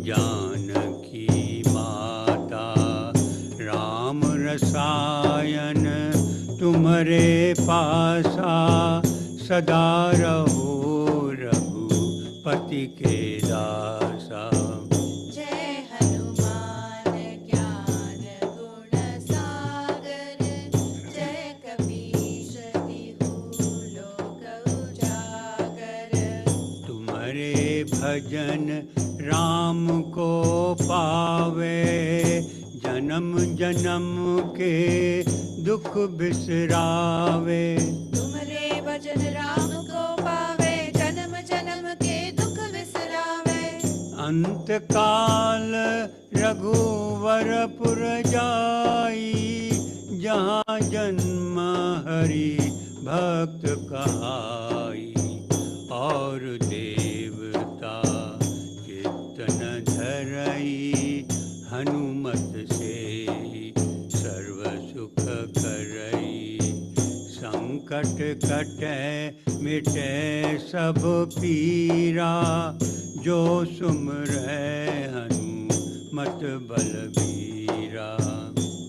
जानकी माता। राम रसायन तुम्हारे पासा सदा रहो रघुपति के दासा। जय हनुमान ज्ञान गुण सागर भजन राम को पावे, जन्म जन्म के दुख बिसरावे। तुमरे भजन राम को पावे, जन्म जन्म के दुख बिसरावे। अंत काल रघुवरपुर जाई, जहाँ जन्म हरि भक्त कहाई। और देवता कीर्तन धरई, हनुमत से सर्व सुख करई। संकट कटे मिटे सब पीरा, जो सुमरै हनुमत बलबीरा।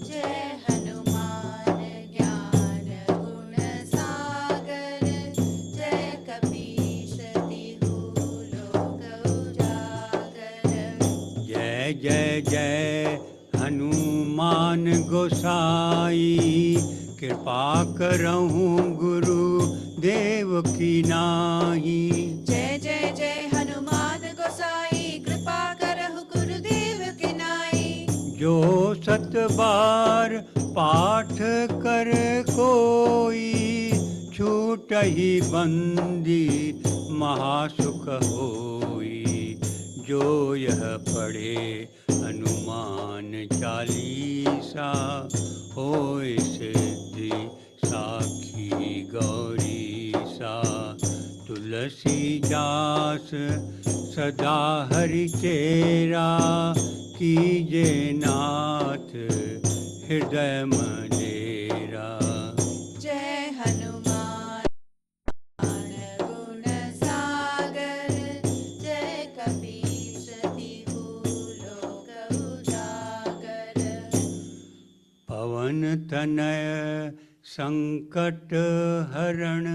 जय हनुमान ज्ञान गुण सागर, जय कपीश तिहु लोक उजागर। जय जय जय हनुमान गोसाई, कृपा करहूँ गुरु देव की नाही। जय जय जय हनुमान गोसाई, कृपा करहु गुरुदेव की नाई। जो सत बार पाठ कर कोई, छूटहि बंदी महासुख होई। जो यह पढ़े हनुमान चालीसा, होय सिद्धि साखी गौरीसा। तुलसीदास सदा हरि चेरा, कीजे नाथ हृदय मडेरा। जय हनुमान गुण सागर, जय कपीश तिहु लोक उजागर। पवन तनय संकट हरण,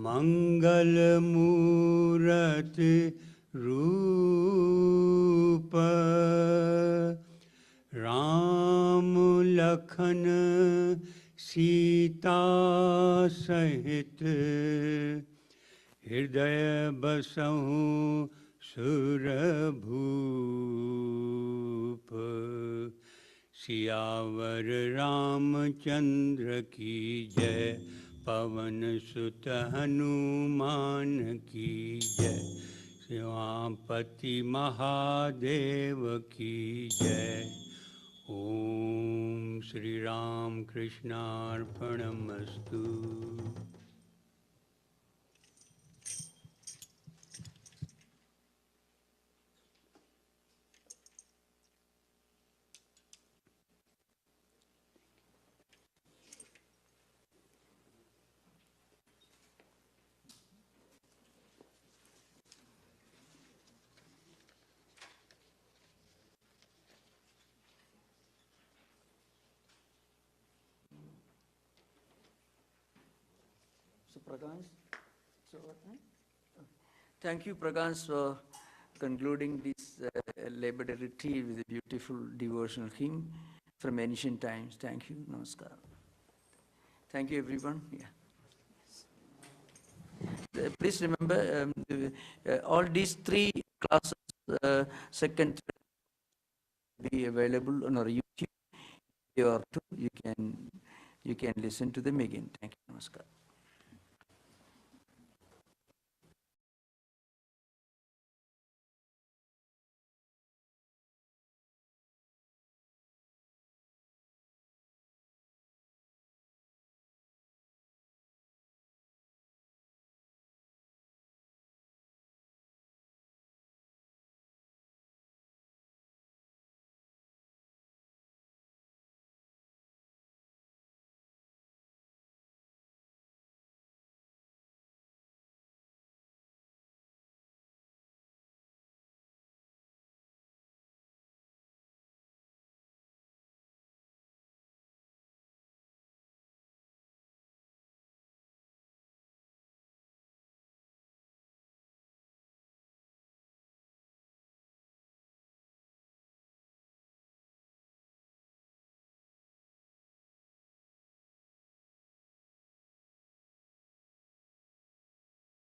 मंगल मूरति रूप। राम लखन सीता सहित, हृदय बसहु सुरभूप। सियावर रामचंद्र की जय, पवन सुत हनुमान की जय। शिवापति महादेव की जय। ओम Shri Ram कृष्णार्पणमस्तु। So Prakash, thank you Prakash for concluding this Labor Day retreat with a beautiful devotional hymn from ancient times. Thank you. Namaskar. Thank you everyone. Yeah. Please remember all these three classes, second be available on our YouTube or two. You can listen to them again. Thank you. Namaskar.